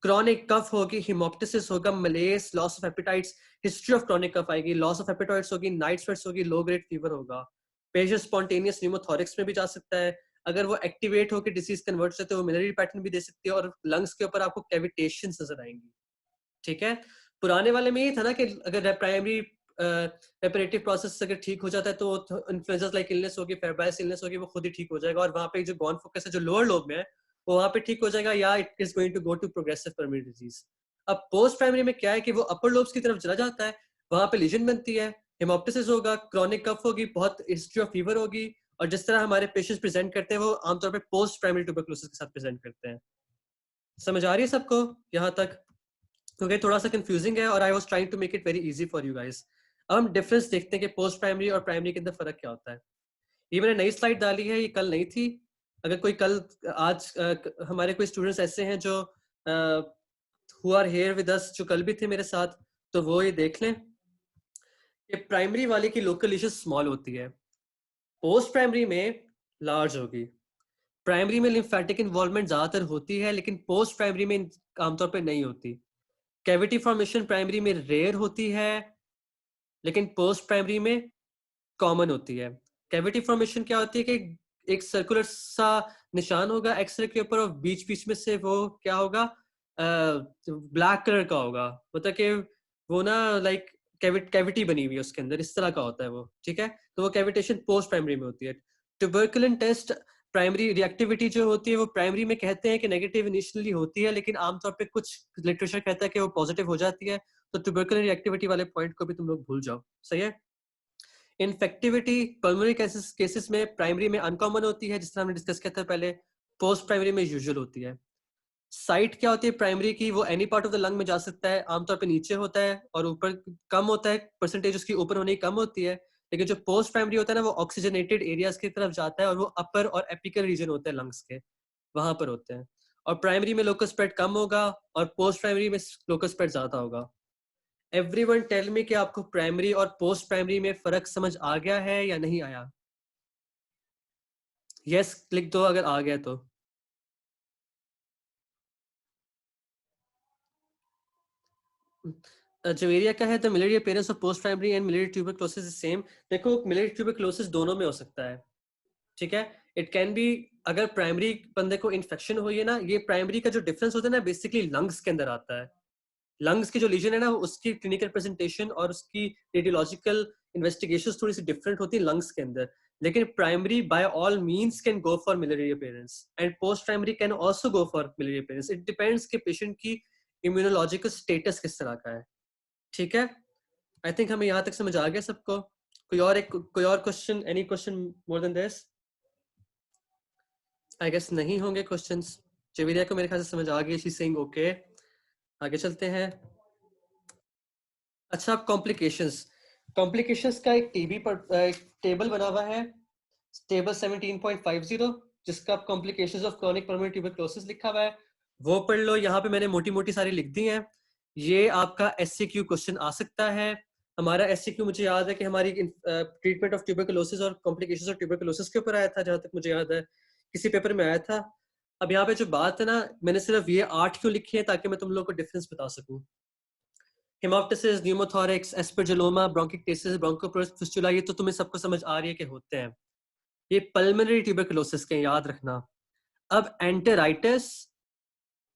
Chronic cough होगी, हिमोप्टिसिस होगा, malaise, loss of appetites, history of chronic cough आएगी, लॉस ऑफ एपेटाइट्स होगी, नाइट स्वेट्स होगी, लो ग्रेड फीवर होगा। पेशेंट स्पॉन्टेनियस न्यूमोथोरिक्स में भी जा सकता है। अगर वो एक्टिवेट होकर डिसीज कन्वर्ट से, तो वो मिलियरी पैटर्न भी दे सकती है, और लंग्स के ऊपर आपको कैविटेशन नजर आएंगी, ठीक है। पुराने वाले में ये था ना कि अगर प्राइमरी रेपरेटिव प्रोसेस अगर ठीक हो जाता है तो इन्फ्लुएंजा लाइक इलनेस होगी, फेब्राइल्स इलनेस होगी, वो खुद ही ठीक हो जाएगा, और वहां पे जो गॉन फोकस है जो लोअर लोब में है, वो वहां पे ठीक हो जाएगा, या it is going to go to progressive permanent disease. अब पोस्ट प्राइमरी में क्या है कि वो अपर लोब्स की तरफ चला जाता है, वहां पे लीजन बनती है, हेमोप्टिसिस होगा, क्रॉनिक कफ होगी, बहुत हिस्ट्री ऑफ फीवर होगी, और जिस तरह हमारे पेशेंट्स प्रेजेंट करते हैं वो आमतौर पर पोस्ट प्राइमरी ट्यूबरकुलोसिस के साथ प्रेजेंट करते हैं। समझ आ रही है सबको यहाँ तक? क्योंकि थोड़ा सा कंफ्यूजिंग है, और I was trying to make it very easy for you guys. अब हम डिफरेंस देखते हैं कि पोस्ट प्राइमरी और प्राइमरी के अंदर फर्क क्या होता है। ये मैंने नई स्लाइड डाली है, ये कल नहीं थी। अगर कोई कल आज हमारे कोई स्टूडेंट्स ऐसे हैं जो who are here with us, जो कल भी थे मेरे साथ, तो वो ये देख लें कि प्राइमरी वाले की लोकल लीजन स्मॉल होती है, पोस्ट प्राइमरी में लार्ज होगी। प्राइमरी में लिम्फेटिक इन्वॉल्वमेंट ज्यादातर होती है, लेकिन पोस्ट प्राइमरी में आमतौर पर नहीं होती। कैविटी फॉर्मेशन प्राइमरी में रेयर होती है, लेकिन पोस्ट प्राइमरी में कॉमन होती है। कैविटी फॉर्मेशन क्या होती है कि एक सर्कुलर सा निशान होगा एक्सरे के ऊपर, और बीच बीच में से वो क्या होगा, ब्लैक कलर का होगा, मतलब कि वो ना लाइक कैविटी बनी हुई है उसके अंदर, इस तरह का होता है वो, ठीक है। तो वो कैविटेशन पोस्ट प्राइमरी में होती है। ट्यूबरकुलिन टेस्ट प्राइमरी रिएक्टिविटी जो होती है वो प्राइमरी में कहते हैं कि नेगेटिव इनिशियली होती है, लेकिन आमतौर पे कुछ लिटरेचर कहता है कि वो पॉजिटिव हो जाती है। तो ट्यूबरकुलिन रिएक्टिविटी वाले पॉइंट को भी तुम लोग भूल जाओ, सही है। इन्फेक्टिविटी पल्मोनरी केसेस में प्राइमरी में अनकॉमन होती है, जिस तरह हमने डिस्कस किया था पहले, पोस्ट प्राइमरी में यूजुअल होती है। साइट क्या होती है प्राइमरी की, वो any part of the lung में जा सकता है, आमतौर पे नीचे होता है, और ऊपर कम होता है, परसेंटेज उसकी ऊपर होने की कम होती है। लेकिन जो पोस्ट प्राइमरी होता है ना, वो ऑक्सीजनेटेड एरियाज की तरफ जाता है, और वो अपर और एपिकल रीजन होते हैं लंग्स के, वहां पर होते हैं। और प्राइमरी में लोकल स्प्रेड कम होगा, और पोस्ट प्राइमरी में लोकल स्प्रेड ज्यादा होगा। एवरीवन टेल मी कि आपको प्राइमरी और पोस्ट प्राइमरी में फर्क समझ आ गया है या नहीं आया? यस क्लिक दो अगर आ गया तो। जवेरिया का है, the miliary appearance of post primary and miliary tuberculosis is same. देखो, मिलियरी ट्यूबरकुलोसिस दोनों में हो सकता है, ठीक है। इट कैन बी, अगर प्राइमरी बंदे को इन्फेक्शन हुई है ना, ये प्राइमरी का जो डिफरेंस होता है ना, बेसिकली लंग्स के अंदर आता है। लंग्स की जो लीजन है ना, उसकी क्लिनिकल प्रेजेंटेशन और उसकी रेडियोलॉजिकल इन्वेस्टिगेशन थोड़ी सी डिफरेंट होती है लंग्स के अंदर। लेकिन primary by all means can go for miliary appearance, and post primary can also go for miliary appearance. It depends कि पेशेंट की इम्यूनोलॉजिकल स्टेटस किस तरह का है, ठीक है। आई थिंक हमें यहाँ तक समझ आ गया सबको। कोई और question, any question more than this? I guess नहीं होंगे क्वेश्चंस। जवेरिया को मेरे ख्याल से समझ आ गई, शी सेइंग ओके। आगे चलते हैं। अच्छा, अब कॉम्प्लिकेशंस। कॉम्प्लिकेशंस का एक टेबल बना हुआ है, टेबल 17.50, जिसका complications of chronic pulmonary tuberculosis लिखा हुआ है, वो पढ़ लो। यहाँ पे मैंने मोटी मोटी सारी लिख दी हैं। ये आपका SCQ क्वेश्चन आ सकता है। हमारा SCQ मुझे याद है कि हमारी ट्रीटमेंट ऑफ ट्यूबरकुलोसिस और कॉम्प्लिकेशंस ऑफ ट्यूबरकुलोसिस के ऊपर आया था, जहां तक मुझे याद है किसी पेपर में आया था। अब यहाँ पे जो बात है ना, मैंने सिर्फ ये 8 क्यों लिखी है ताकि मैं तुम लोग को डिफरेंस बता सकूं। हेमोप्टिसिस, न्यूमोथोरिक्स, एस्परजिलोमा, ब्रोंकिक्टेसिस, ब्रोंकोफिस्टुला, ये तो तुम्हें सबको समझ आ रही है कि होते हैं। ये पल्मोनरी ट्यूबरकुलोसिस के, याद रखना। अब एंटेराइटिस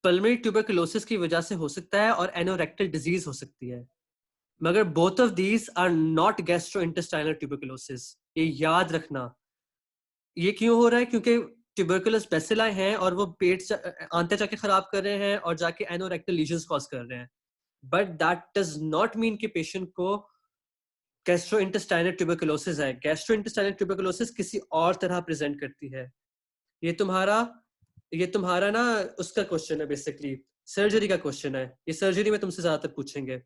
पल्मोनरी ट्यूबरकुलोसिस की वजह से हो सकता है और एनोरेक्टल डिजीज हो सकती है, मगर both of these are not gastrointestinal tuberculosis. ये याद रखना। ये क्यों हो रहा है? क्योंकि ट्यूबरकुलस बेसिलाई हैं और वो पेट आंते जाके खराब कर रहे हैं और जाके एनोरेक्टल लीजन्स कॉज कर रहे हैं। But that does not mean कि पेशेंट को गैस्ट्रोइंटेस्टाइनल ट्यूबरकुलोसिस है। गैस्ट्रोइंटेस्टाइनल ट्यूबरकुलोसिस किसी और तरह प्रेजेंट करती है। ये तुम्हारा ना उसका क्वेश्चन है, बेसिकली सर्जरी का क्वेश्चन है। ये सर्जरी में तुमसे ज्यादातर पूछेंगे।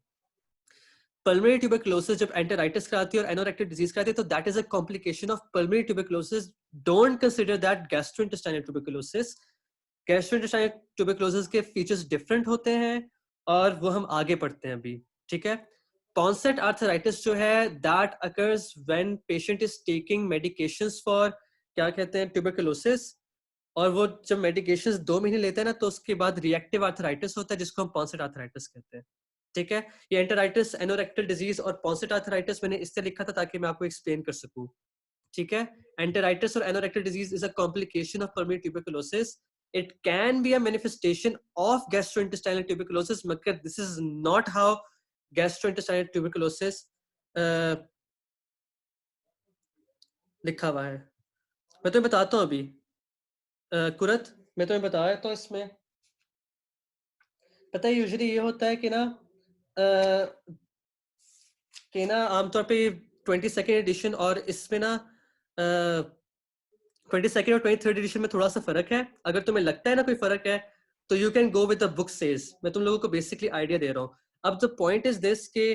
पल्मोनरी ट्यूबरकुलोसिस जब एंटेराइटिस कराती है और एनोरेक्टिक डिजीज कराती है, तो that is a complication of pulmonary tuberculosis. Don't consider that gastrointestinal tuberculosis. Gastrointestinal tuberculosis के फीचर्स डिफरेंट होते हैं और वो हम आगे पढ़ते हैं अभी, ठीक है। पॉन्सेट आर्थराइटिस जो है, that occurs when patient is taking medications for, क्या कहते हैं, ट्यूबरकुलोसिस। और वो जब मेडिकेशंस 2 महीने लेते हैं ना, तो उसके बाद रिएक्टिव आर्थराइटिस होता है, जिसको हम पॉन्सेट आर्थराइटिस कहते हैं, ठीक है। ये एंटेराइटिस, एनोरेक्टल डिजीज और पॉन्सेट आर्थराइटिस मैंने इससे लिखा था ताकि मैं आपको एक्सप्लेन कर सकूं, ठीक है। एंटेराइटिस और anorectal disease is a complication of pulmonary tuberculosis. It can be a manifestation of gastrointestinal tuberculosis, मगर this is not how gastrointestinal tuberculosis लिखा हुआ है। मैं तुम्हें बताता हूँ अभी, कुरत, मैं तुम्हें बताया तो इसमें पता है यूजुअली ये होता है कि ना आमतौर पे 22nd एडिशन और इसमें ना 22nd और 23rd एडिशन में थोड़ा सा फर्क है। अगर तुम्हें लगता है ना कोई फर्क है, तो you can go with the book says. मैं तुम लोगों को बेसिकली आइडिया दे रहा हूँ। अब द पॉइंट इज दिस के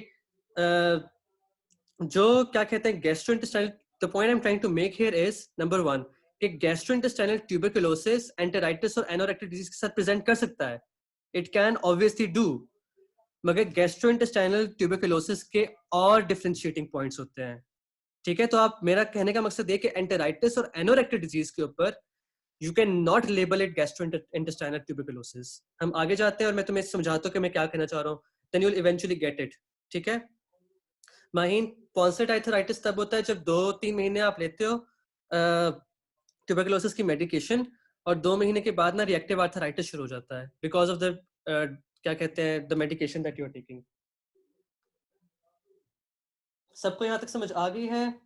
जो क्या कहते हैं gastrointestinal, the point I am trying to make here is number 1 कि गैस्ट्रोइंटेस्टाइनल ट्यूबरकुलोसिस एंटेराइटिस और एनोरेक्टिक डिजीज के साथ प्रेजेंट कर सकता है। इट कैन ऑब्वियसली डू, मगर गैस्ट्रोइंटेस्टाइनल ट्यूबरकुलोसिस के और डिफरेंशिएटिंग पॉइंट्स होते हैं, ठीक है। तो आप, मेरा कहने का मकसद ये कि एंटेराइटिस और एनोरेक्टिक डिजीज के ऊपर you can not label it gastrointestinal tuberculosis. हम आगे जाते हैं और मैं तुम्हें समझाता हूँ कि मैं क्या कहना चाह रहा हूँ, then you will eventually get it, ठीक है। माहीन, पॉन्सेट आर्थराइटिस तब होता है जब 2-3 महीने आप लेते हो ट्यूबरकुलोसिस की मेडिकेशन, और 2 महीने के बाद ना रिएक्टिव आर्थराइटिस शुरू हो जाता है बिकॉज ऑफ द क्या कहते हैं the medication that you are taking. सबको यहाँ तक समझ आ गई है?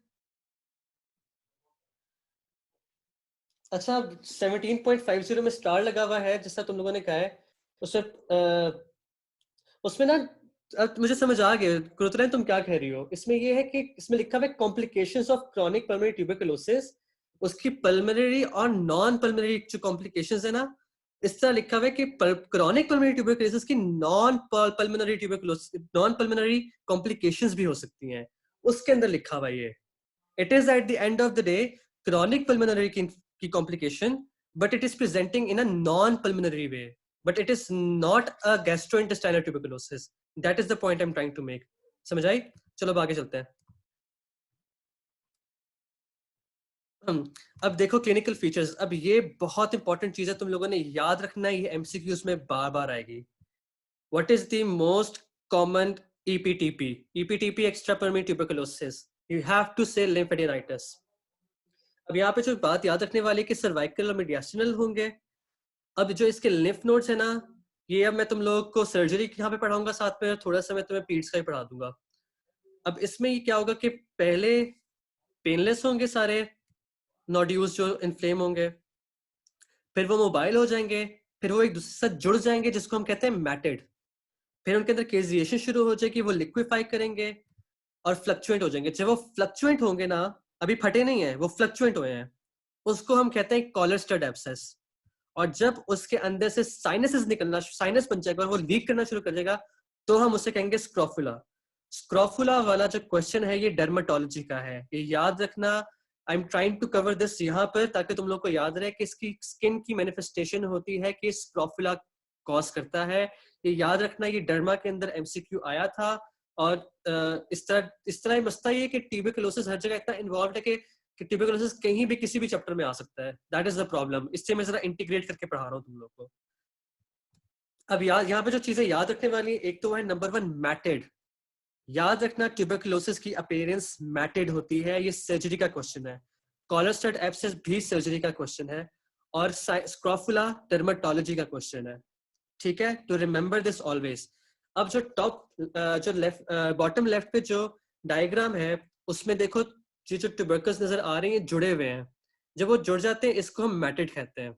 अच्छा, 17.50 में स्टार लगा हुआ है जैसा तुम लोगों ने कहा है, उसमें उसमें ना, अब मुझे समझ आ गया कुरुतलैन तुम क्या कह रही हो। इसमें ये है कि इसमें लिखा हुआ है complications of chronic pulmonary tuberculosis. उसकी पल्मोनरी और नॉन पल्मोनरी जो कॉम्प्लिकेशंस है ना, इस तरह लिखा हुआ है कि क्रॉनिक पल्मोनरी ट्यूबरकुलोसिस की नॉन पल्मोनरी कॉम्प्लिकेशंस भी हो सकती हैं। उसके अंदर लिखा हुआ है ये, it is eight the end of the day chronic pulmonary की complication, but it is presenting in a non-pulmonary way, but it is not a gastrointestinal tuberculosis. That is the point I'm trying to make. समझ आई? चलो अब आगे चलते हैं। अब देखो clinical features. अब ये बहुत इंपॉर्टेंट चीज है, तुम लोगों ने याद रखना है, ये एमसीक्यूज में बार बार आएगी। What is the most common EPTP? EPTP, extra pulmonary tuberculosis. You have to say lymphadenitis. अब यहाँ पे जो बात याद रखने वाली कि सर्वाइकल और मीडियास्टिनल होंगे। अब जो इसके लिम्फ नोड्स है ना, ये अब मैं तुम लोगों को सर्जरी यहाँ पे पढ़ाऊंगा, साथ में थोड़ा सा मैं तुम्हें पीड्स का ही पढ़ा दूंगा। अब इसमें ये क्या होगा कि पहले पेनलेस होंगे सारे नोड्यूल्स जो इन्फ्लेम होंगे, फिर वो मोबाइल हो जाएंगे, फिर वो एक दूसरे से जुड़ जाएंगे जिसको हम कहते हैं मैटेड, फिर उनके अंदर केजिएशन शुरू हो जाएगी, वो लिक्विफाई करेंगे और फ्लक्चुएंट हो जाएंगे। जब वो फ्लक्चुएंट होंगे ना, अभी फटे नहीं है, वो फ्लक्चुएंट हुए हैं, उसको हम कहते हैं कॉलर स्टड एब्सेस। और जब उसके अंदर से साइनसेस निकलना, साइनस बन जाएगा और वो लीक करना शुरू कर देगा, तो हम उसे कहेंगे स्क्रोफुला। स्क्रोफुला वाला जो क्वेश्चन है ये डर्मेटोलॉजी का है, ये याद रखना। I am trying to cover this यहाँ पर ताकि तुम लोग को याद रहे कि इसकी स्किन की मैनिफेस्टेशन होती है कि स्क्रोफुला कॉज करता है। ये याद रखना, ये डर्मा के अंदर एमसीक्यू आया था। और इस तरह मसला ये कि ट्यूबरकुलोसिस हर जगह इतना इन्वॉल्व है कि ट्यूबरकुलोसिस कहीं भी किसी भी चैप्टर में आ सकता है। That is the problem. इससे मैं जरा इंटीग्रेट करके पढ़ा रहा हूँ तुम लोग को। अब याद यहाँ पे जो चीजें याद रखने वाली, एक तो है नंबर 1 मैटेड। याद रखना ट्यूबरकुलोसिस की अपीयरेंस मैटेड होती है। ये सर्जरी का क्वेश्चन है। कॉलर स्टड एब्सेस भी सर्जरी का क्वेश्चन है। और स्क्रोफुला डर्मेटोलॉजी का क्वेश्चन है। ठीक है, टू रिमेंबर दिस ऑलवेज। अब जो जो लेफ्ट बॉटम लेफ्ट पे जो डायग्राम है उसमें देखो, ये जो ट्यूबरकल्स नजर आ रही हैं जुड़े हुए हैं। जब वो जुड़ जाते हैं इसको हम मैटेड कहते हैं।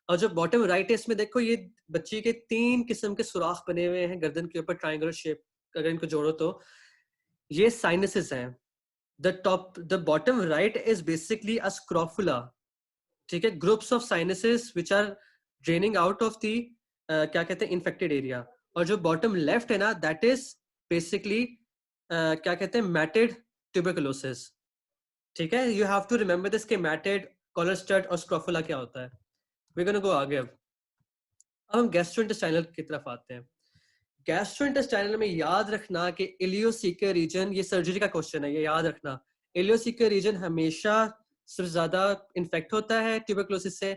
और जो बॉटम राइट है इसमें देखो, ये बच्ची के 3 किस्म के सुराख बने हुए हैं गर्दन के ऊपर, ट्रायंगुलर शेप। अगर इनको जोड़ो तो ये साइनसेस हैं। The bottom right is basically a scrofula. ठीक है, groups of sinuses which are draining out of the क्या कहते हैं इन्फेक्टेड एरिया। और जो बॉटम लेफ्ट है ना, दैट इज बेसिकली क्या कहते हैं मैटेड ट्यूबरकुलोसिस। ठीक है, you have to remember this के मैटेड, कॉलर स्टड और स्क्रोफुला क्या होता है। वी गोना गो आगे। अब हम गैस्ट्रोइंटेस्टाइनल की तरफ आते हैं। गैस्ट्रोइंटेस्टाइनल में याद रखना कि इलियोसीकर रीजन, ये सर्जरी का क्वेश्चन है, ये याद रखना। इलियोसीकर रीजन हमेशा सबसे ज्यादा इन्फेक्ट होता है ट्यूबरकुलोसिस से।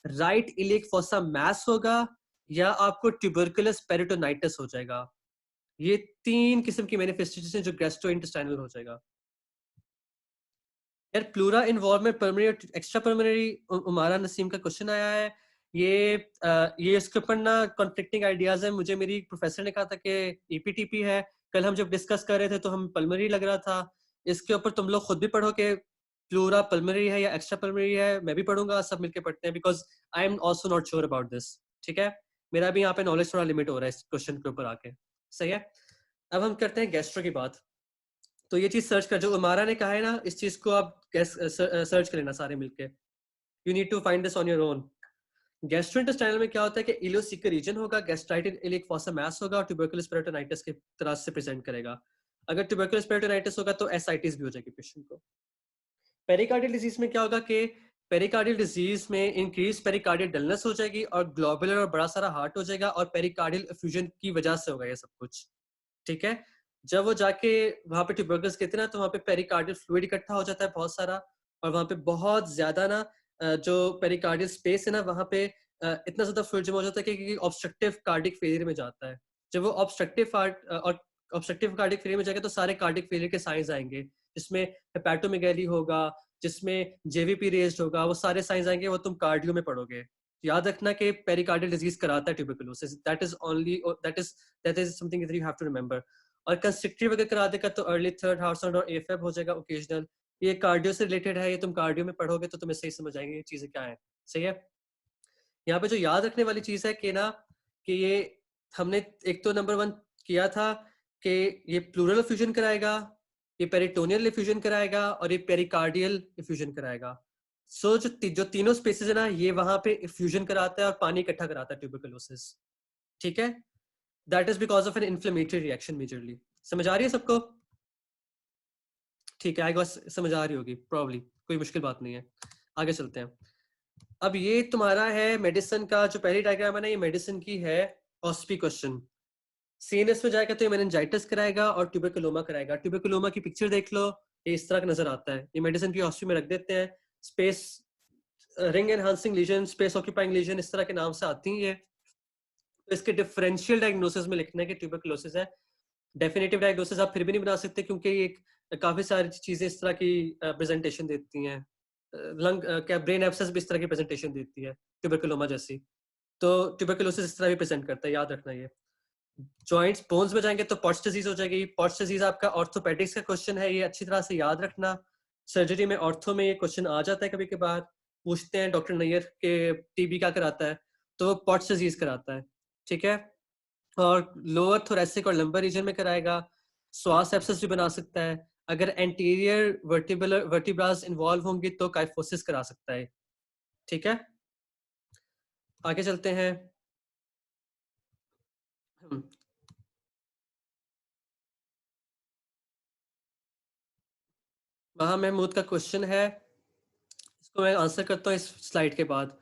राइट इलियक फोसा मैस होगा या आपको ट्यूबरकुलस पेरिटोनाइटिस हो जाएगा। ये 3 किस्म की मैनिफेस्टेशन जो गैस्ट्रोइंटेस्टाइनल हो जाएगा। यार प्लूरा इन्वॉल्वमेंट पल्मोनरी और एक्स्ट्रा पल्मोनरी, उमारा नसीम का क्वेश्चन आया है। ये इसके ऊपर ना कॉन्फ्लिक्टिंग आइडियाज है। मुझे मेरी प्रोफेसर ने कहा था कि ईपीटीपी है। कल हम जब डिस्कस कर रहे थे तो हम पल्मोनरी लग रहा था। इसके ऊपर तुम लोग खुद भी पढ़ो कि प्लूरा पल्मोनरी है या एक्स्ट्रा पल्मोनरी है। मैं भी पढ़ूंगा, सब मिलकर पढ़ते हैं, because I am also not sure about this. ठीक है, मेरा भी यहाँ पे नॉलेज थोड़ा लिमिट हो रहा है इस क्वेश्चन के ऊपर आके। सही है, अब हम करते हैं गैस्ट्रो की बात। तो ये चीज सर्च कर, जो उमारा ने कहा है ना, इस चीज को आप सर्च कर लेना सारे मिलके। You need to find this on your own. Gastrointestinal में क्या होता है कि इलियोसिकर रीजन होगा, गैस्ट्राइटिस इलियक फोसा मैस होगा और ट्यूबरकुलस पेरिटोनाइटिस की तरह से प्रेजेंट करेगा। अगर ट्यूबरकुलस पेरिटोनाइटिस होगा तो एसाइटिस भी हो जाएगी पेशेंट को। पेरिकार्डियल डिजीज में क्या होगा कि पेरिकार्डियल डिजीज में इंक्रीज पेरिकार्डियल डलनेस हो जाएगी और ग्लोबुलर और बड़ा सारा हार्ट हो जाएगा और पेरिकार्डियल एफ्यूजन की वजह से होगा ये सब कुछ। ठीक है, जब वो जाके वहां पे ट्यूबरकुलस कहते हैं ना, तो वहां पे पेरिकार्डियल फ्लूइड इकट्ठा हो जाता है बहुत सारा। और वहां पे बहुत ज्यादा ना जो पेरिकार्डियल स्पेस है ना, वहां पे इतना ज्यादा फ्लूइड जमा हो जाता है कि ऑब्स्ट्रक्टिव कार्डिक फेलियर में जाता है। जब वो ऑब्स्ट्रक्टिव कार्डिक फेलियर में जाएगा तो सारे कार्डिक फेलियर के साइंस आएंगे, जिसमें हेपेटोमेगाली होगा, जिसमें जेवीपी रेज्ड होगा, वो सारे साइंस आएंगे, वो तुम कार्डियो में पढ़ोगे। याद रखना कि पेरिकार्डियल डिजीज कराता है tuberculosis. That is something that you have to remember. और कंस्ट्रिक्टिव अगर करा देगा तो अर्ली थर्ड हाउसराउंड और एफएब हो जाएगा ओकेजनल। ये कार्डियो से रिलेटेड है, ये तुम कार्डियो में पढ़ोगे तो तुम्हें सही समझ आएंगे ये चीजें क्या है। सही है, यहाँ पे जो याद रखने वाली चीज है कि ना, कि ये हमने एक तो नंबर 1 किया था कि ये प्लूरल फ्यूजन कराएगा, ये पेरिटोनियल फ्यूजन कराएगा और ये पेरिकार्डियल फ्यूजन कराएगा। सो जो तीनों स्पेसेस है ना, ये वहां पे फ्यूजन कराता है और पानी इकट्ठा कराता है ट्यूबरकुलोसिस। ठीक है, that is because of an inflammatory reaction majorly. समझ आ रही है सबको? ठीक है, आई गेस समझ आ रही होगी प्रॉब्ली, कोई मुश्किल बात नहीं है। आगे चलते हैं। अब ये तुम्हारा है मेडिसिन का जो पहली डायग्राम है ना, ये मेडिसिन की है ऑस्पी क्वेश्चन। सीएनएस में जाएगा तो ये मेनिंजाइटिस कराएगा और ट्यूबरकुलोमा कराएगा। ट्यूबरकुलोमा की पिक्चर देख लो, ये इस तरह का नजर आता है। ये मेडिसिन की ऑस्पी में रख देते हैं। Space ring enhancing lesion, space occupying lesion, इस तरह के नाम से आती है ये। तो इसके डिफरेंशियल डायग्नोसिस में लिखना है कि ट्यूबरकुलोसिस है। डेफिनेटिव डायग्नोसिस आप फिर भी नहीं बना सकते क्योंकि ये काफी सारी चीजें इस तरह की प्रेजेंटेशन देती हैं। लंग क्या ब्रेन एब्सेस भी इस तरह की प्रेजेंटेशन देती है ट्यूबरकुलोमा जैसी। तो ट्यूबरकुलोसिस इस तरह भी प्रेजेंट करता है, याद रखना ये। जॉइंट्स बोन्स में जाएंगे तो पॉट्स डिजीज हो जाएगी। पॉट्स डिजीज आपका ऑर्थोपेडिक्स का क्वेश्चन है, ये अच्छी तरह से याद रखना। सर्जरी में ऑर्थो में ये क्वेश्चन आ जाता है कभी कभार, पूछते हैं डॉक्टर नैयर के टीबी क्या कराता है, तो पॉट्स डिजीज कराता है। ठीक है, और लोअर थोरेसिक और लंबर रीजन में कराएगा। श्वास एब्सेस भी बना सकता है। अगर एंटीरियर वर्टिब्रास इन्वॉल्व होंगी तो काइफोसिस करा सकता है। ठीक है, आगे चलते हैं। वहाँ महमूद का क्वेश्चन है, इसको मैं आंसर करता हूँ इस स्लाइड के बाद।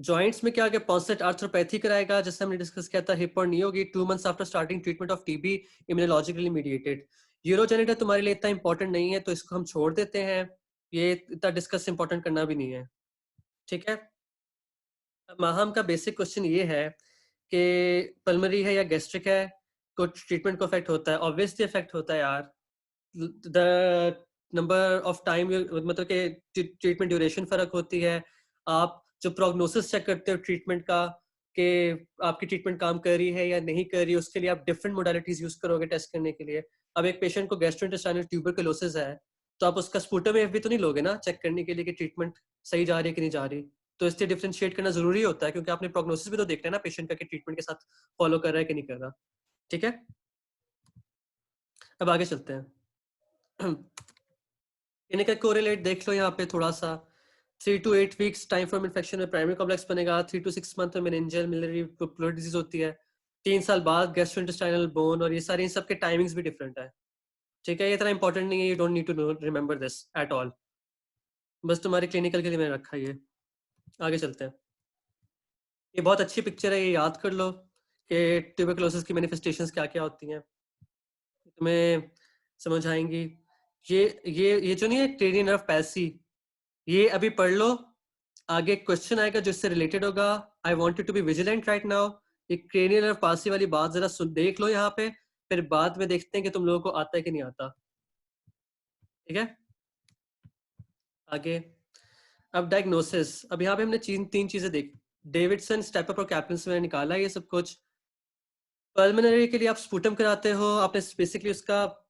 जॉइंट्स में क्या कि पॉन्सेट आर्थ्रोपैथी कराएगा, जैसे हमने डिस्कस किया था। हिप और नी होगी 2 months after starting treatment of TB, immunologically mediated. Urogenital तुम्हारे लिए इतना इंपॉर्टेंट नहीं है, तो इसको हम छोड़ देते हैं, ये इतना डिस्कस इंपॉर्टेंट करना भी नहीं है, ठीक है। माहम का बेसिक क्वेश्चन ये है कि पल्मरी है या गैस्ट्रिक है, कुछ ट्रीटमेंट को इफेक्ट होता है, ऑब्वियसली इफेक्ट होता है यार। द नंबर ऑफ टाइम, मतलब कि ट्रीटमेंट ड्यूरेशन फर्क होती है। आप जो प्रोग्नोसिस चेक करते हो ट्रीटमेंट का, कि आपकी ट्रीटमेंट काम कर रही है या नहीं कर रही, उसके लिए आप डिफरेंट मोडालिटीज यूज करोगे टेस्ट करने के लिए। अब एक पेशेंट को गैस्ट्रोइंटेस्टाइनल ट्यूबरकुलोसिस है, तो आप उसका स्पूटम वेव भी तो नहीं लोगे ना चेक करने के लिए कि ट्रीटमेंट सही जा रही है कि नहीं जा रही। तो इसलिए डिफरेंशिएट करना जरूरी होता है, क्योंकि आपने प्रोग्नोसिस भी तो देखना है ना पेशेंट का, कि ट्रीटमेंट के साथ फॉलो कर रहा है कि नहीं कर रहा, ठीक है। अब आगे चलते हैं। इनका कोरिलेट देख लो यहाँ पे थोड़ा सा। 3 to 8 weeks time from infection में प्राइमरी कॉम्प्लेक्स बनेगा। 3 to 6 मंथ में मेनिंजियल मिलियरी प्लूरल डिजीज होती है। 3 साल बाद गैस्ट्रोइंटेस्टाइनल बोन, और ये सारे इन सबके टाइमिंग्स भी डिफरेंट है, ठीक है। ये इतना इंपॉर्टेंट नहीं है, you don't need to remember this at all, बस तुम्हारे क्लिनिकल के लिए मैंने रखा है ये। आगे चलते हैं। ये बहुत अच्छी पिक्चर है, ये याद कर लो कि ट्यूबरकुलोसिस की मैनिफेस्टेशंस क्या क्या होती हैं, तुम्हें समझ आएंगी। ये जो नहीं है क्रेनियल नर्व पैल्सी, ये अभी पढ़ लो, आगे क्वेश्चन आएगा जो इससे रिलेटेड होगा। I want you to be vigilant right now. ये क्रेनियल नर्व पाल्सी वाली बात जरा सुन देख लो यहाँ पे, फिर बाद में देखते हैं कि तुम लोगों को आता है कि नहीं आता, ठीक है। आगे, अब डायग्नोसिस। अब यहाँ पे हमने तीन चीजें देख, डेविडसन, स्टेपर और कैप्टन में निकाला ये सब कुछ। पल्मोनरी के लिए आप स्पूटम कराते हो, आपने बेसिकली उसका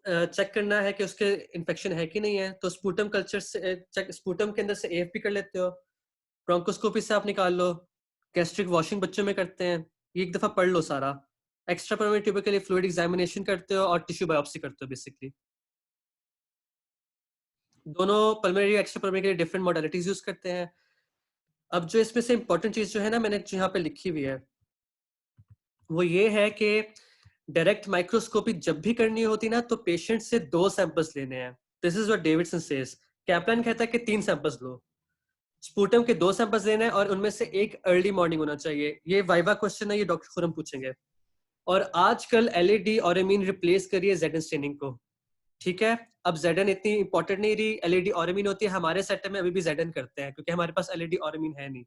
चेक करना है कि उसके इन्फेक्शन है कि नहीं है, तो स्पूटम कल्चर से चेक, स्पूटम के अंदर से एएफपी कर लेते हो, ब्रोंकोस्कोपी से आप निकाल लो, गैस्ट्रिक वॉशिंग बच्चों में करते हैं, ये एक दफा पढ़ लो सारा। एक्स्ट्रा पल्मोनरी ट्यूबर के लिए फ्लूइड एग्जामिनेशन करते हो और टिश्यू बायोप्सी करते हो बेसिकली। दोनों पल्मोनरी एक्स्ट्रा पल्मोनरी के लिए डिफरेंट मोडालिटीज यूज करते हैं। अब जो इसमें से इंपॉर्टेंट चीज जो है ना, मैंने यहाँ पे लिखी हुई है, वो ये है कि डायरेक्ट माइक्रोस्कोपी जब भी करनी होती ना, तो पेशेंट से 2 सैंपल्स लेने हैं। This is what Davidson says. Kaplan कहता है कि 3 सैंपल्स लो। स्पूटम के 2 सैंपल्स लेने हैं, और उनमें से एक अर्ली मॉर्निंग होना चाहिए। ये वाइवा क्वेश्चन है, ये डॉक्टर खुरम पूछेंगे। और आजकल एलईडी और एमीन रिप्लेस करिए जेडन स्टेनिंग को, ठीक है। अब जेडन इतनी इंपॉर्टेंट नहीं रही, एलईडी और एमीन होती है। हमारे सेटअप में अभी भी जेडन करते हैं, क्योंकि हमारे पास एलईडी और एमीन है नहीं।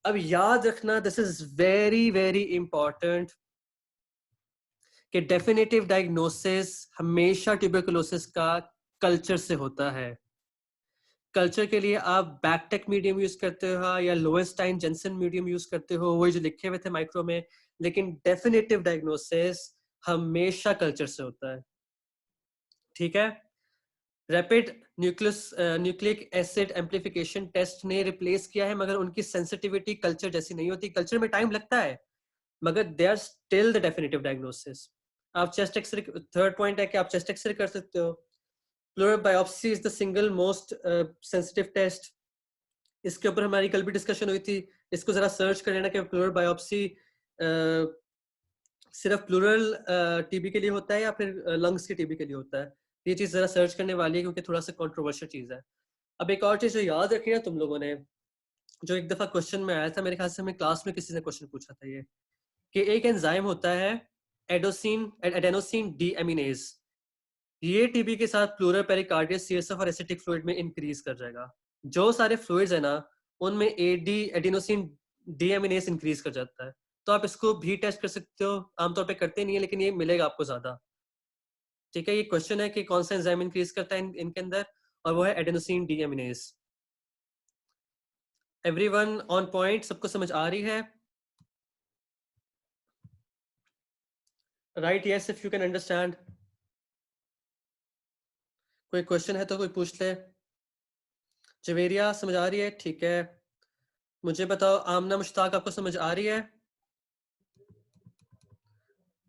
अब याद रखना, this is very very important, कि डेफिनेटिव डायग्नोसिस हमेशा ट्यूबरकुलोसिस का कल्चर से होता है। कल्चर के लिए आप बैकटेक मीडियम यूज करते हो या लोवेस्टाइन जेंसन मीडियम यूज करते हो, वही जो लिखे हुए थे माइक्रो में, लेकिन डेफिनेटिव डायग्नोसिस हमेशा कल्चर से होता है, ठीक है। Rapid nucleic acid amplification test ने रिप्लेस किया है, मगर उनकी सेंसिटिविटी कल्चर जैसी नहीं होती। कल्चर में टाइम लगता है, मगर they are still the definitive diagnosis. आप चेस्ट एक्सरे, थर्ड पॉइंट है कि आप चेस्ट एक्सरे कर सकते हो। Pleural biopsy is the single most sensitive test. इसके ऊपर हमारी कल भी डिस्कशन हुई थी, इसको जरा सर्च कर लेना कि प्लूरल बायोप्सी सिर्फ प्लूरल टीबी के लिए होता है या फिर लंग्स के टीबी के लिए होता है। ये चीज जरा सर्च करने वाली है, क्योंकि थोड़ा सा कंट्रोवर्शियल चीज है। अब एक और चीज जो याद रखी ना तुम लोगों ने, जो एक दफा क्वेश्चन में आया था, मेरे ख्याल से हमें क्लास में किसी ने क्वेश्चन पूछा था ये, कि एक एंजाइम होता है एडेनोसिन डी एमिनेज, ये टीबी के साथ प्लूरल पेरिकार्डियस, सीएसएफ और एसिटिक फ्लूइड में इंक्रीज कर जाएगा। जो सारे फ्लूइड्स है ना, उनमें एडी एडिनोसिन डीएमिनेस इंक्रीज कर जाता है। तो आप इसको भी टेस्ट कर सकते हो, आमतौर पे करते नहीं है, लेकिन ये मिलेगा आपको ज्यादा, ठीक है। ये क्वेश्चन है कि कौन सा एंजाइम इंक्रीज करता है इनके अंदर, और वो है एडेनोसिन डीएमिनेस। एवरीवन ऑन पॉइंट, सबको समझ आ रही है? Right, yes if you can understand. कोई क्वेश्चन है तो कोई पूछ ले। जवेरिया समझ आ रही है? ठीक है, मुझे बताओ। आमना मुश्ताक आपको समझ आ रही है?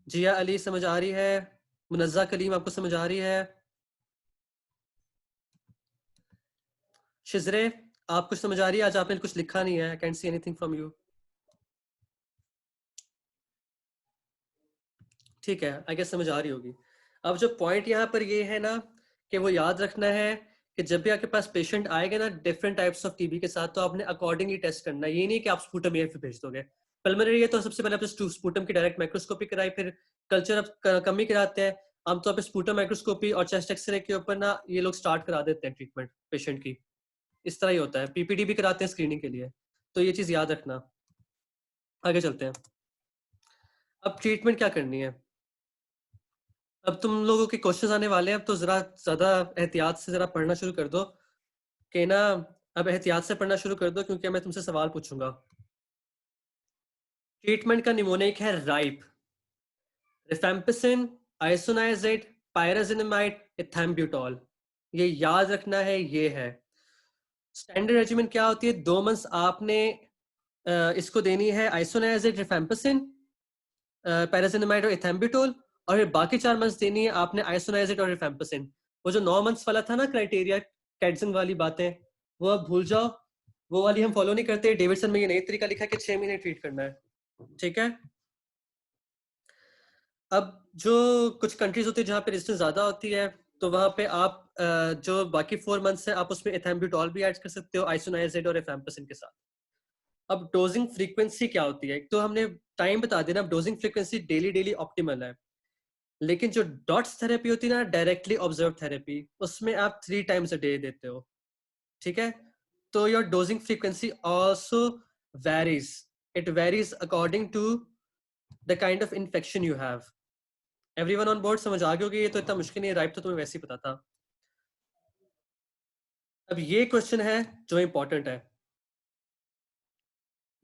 जिया अली समझ आ रही है? मुनज़्ज़ा कलीम आपको समझ आ रही है? शिजरे आप कुछ समझ आ रही है? आज आपने कुछ लिखा नहीं है, I can't see anything from you. ठीक है, आई गेस समझ आ रही होगी। अब जो पॉइंट यहाँ पर ये है ना, कि वो याद रखना है कि जब भी आपके पास पेशेंट आएगा ना डिफरेंट टाइप्स ऑफ टीबी के साथ, तो आपने अकॉर्डिंगली टेस्ट करना है। ये नहीं कि आप स्पूटम एएफए भेज दोगे। पल्मोनरी है तो सबसे पहले आपने स्पूटम की डायरेक्ट माइक्रोस्कोपी कराई, फिर कल्चर अब कम ही कराते हैं आमतौर पे। स्पूटम माइक्रोस्कोपी और चेस्ट एक्सरे के ऊपर ना ये लोग स्टार्ट करा देते हैं ट्रीटमेंट पेशेंट की। इस तरह ही होता है। पीपीडी भी कराते हैं स्क्रीनिंग के लिए, तो ये चीज याद रखना। आगे चलते हैं। अब ट्रीटमेंट क्या करनी है। अब तुम लोगों के क्वेश्चंस आने वाले हैं, अब तो जरा ज्यादा एहतियात से जरा पढ़ना शुरू कर दो कि ना। अब एहतियात से पढ़ना शुरू कर दो क्योंकि मैं तुमसे सवाल पूछूंगा। ट्रीटमेंट का निमोनिक है राइप, रिफेम्पिसिन, आइसोनाइजेट, पायराजिनामाइड, इथैम्ब्यूटॉल। ये याद रखना है, ये है स्टैंडर्ड रेजिमेन। क्या होती है, 2 मंथ्स आपने इसको देनी है आइसोनाइजेट, रिफेम्पिसिन, पैराजिनामाइड और इथैम्ब्यूटोल, और फिर बाकी 4 मंथ्स देनी है आपने आइसोनाइजेट और रिफेम्पिसिन। वो जो 9 मंथ्स वाला था ना क्राइटेरिया, कैडसन वाली बातें, वो अब भूल जाओ। वो वाली हम फॉलो नहीं करते। डेविडसन में ये नई तरीका लिखा है कि 6 महीने ट्रीट करना है। ठीक है। अब जो कुछ कंट्रीज होती है जहाँ पे रेजिस्टेंस ज्यादा होती है, तो वहां पे आप जो बाकी 4 मंथ्स है आप उसमें इथैम्ब्यूटॉल भी ऐड कर सकते हो आइसोनाइजेट और रिफेम्पिसिन के साथ। अब डोजिंग फ्रीक्वेंसी क्या होती है, एक तो हमने टाइम बता देना। अब dosing frequency daily daily optimal है, लेकिन जो डॉट्स थेरेपी होती है ना, डायरेक्टली ऑब्जर्व थेरेपी, उसमें आप 3 टाइम्स अ डे देते हो। ठीक है। तो your dosing frequency also varies. It varies according to the kind of infection you have. Everyone on board, समझ आ गई होगी। ये तो इतना मुश्किल नहीं है, राइट तो तुम्हें वैसे ही पता था। अब ये क्वेश्चन है जो इंपॉर्टेंट है।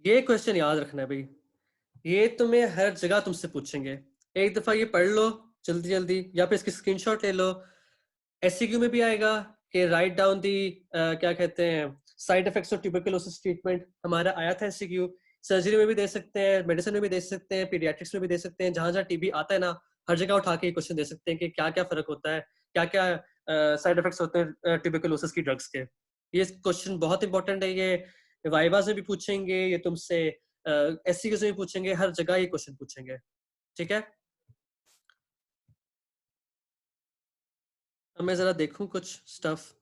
ये क्वेश्चन याद रखना है भाई, ये तुम्हें हर जगह तुमसे पूछेंगे। एक दफा ये पढ़ लो जल्दी जल्दी, या फिर इसकी स्क्रीनशॉट ले लो। एससीक्यू में भी आएगा कि राइट डाउन दी क्या कहते हैं side effects of tuberculosis treatment. हमारा आया था एससीक्यू। सर्जरी में भी दे सकते हैं, मेडिसिन में भी दे सकते हैं, पीडियाट्रिक्स में भी दे सकते हैं। जहां जहां टीबी आता है ना, हर जगह उठा के क्वेश्चन दे सकते हैं कि क्या क्या फर्क होता है, क्या क्या साइड इफेक्ट्स होते हैं ट्यूबरकुलोसिस की ड्रग्स के। ये क्वेश्चन बहुत इंपॉर्टेंट है। ये वाइवा से भी पूछेंगे, ये तुमसे एससीक्यू से भी पूछेंगे, हर जगह ये क्वेश्चन पूछेंगे। ठीक है। अब मैं जरा देखूं कुछ stuff.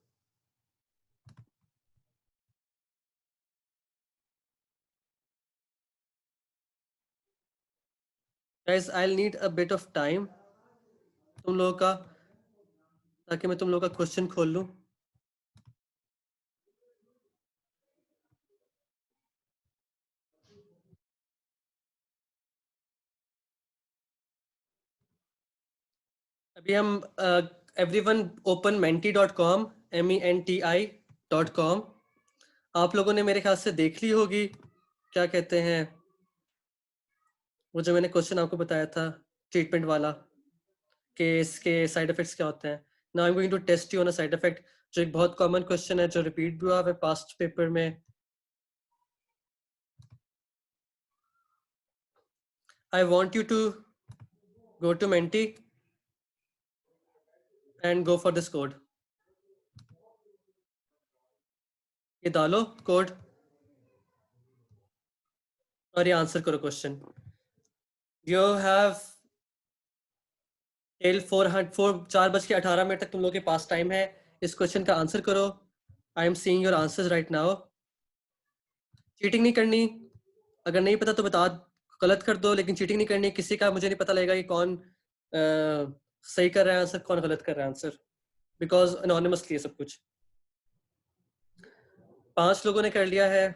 Guys, I'll need a bit of time तुम लोगों का, ताकि मैं तुम लोगों का क्वेश्चन खोल लूं। अभी हम everyone open menti.com, menti.com। आप लोगों ने मेरे ख्याल से देख ली होगी, क्या कहते हैं, वो जो मैंने क्वेश्चन आपको बताया था ट्रीटमेंट वाला, कि इसके साइड इफेक्ट्स क्या होते हैं। Now I am going to test you on a side effect, जो एक बहुत कॉमन क्वेश्चन है, जो रिपीट भी हुआ है पास्ट पेपर में। I want you to go to Menti and go for this code। ये डालो कोड और ये आंसर करो क्वेश्चन। यू हैव टिल 4:18 तक तुम लोग के पास टाइम है। इस क्वेश्चन का आंसर करो। I am seeing your answers right now. Cheating नहीं करनी। अगर नहीं पता तो बता, गलत कर दो, लेकिन चीटिंग नहीं करनी। किसी का मुझे नहीं पता लगेगा कि कौन सही कर रहा है आंसर, कौन गलत कर रहा है आंसर, बिकॉज अनोनिमसली है सब कुछ। 5 लोगों ने कर लिया है,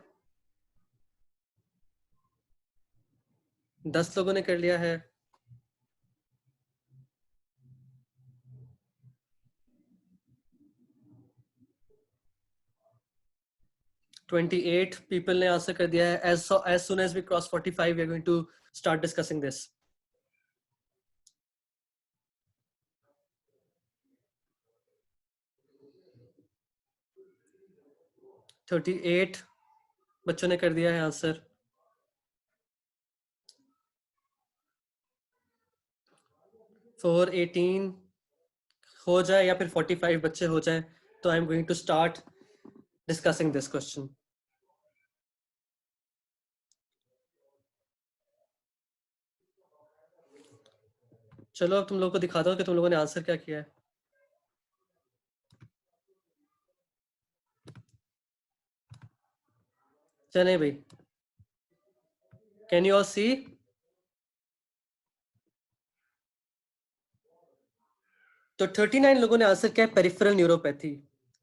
10 लोगों ने कर लिया है। 28 people ने आंसर कर दिया है। as soon as we cross 45 we are going to start discussing this। 38 बच्चों ने कर दिया है आंसर। 418 हो जाए या फिर 45 बच्चे हो जाए, तो I am going to start discussing this question. चलो अब तुम लोगों को दिखाता हूँ कि तुम लोगों ने आंसर क्या किया है। चले भाई, कैन यू ऑल सी? तो 39 लोगों ने आंसर किया peripheral neuropathy,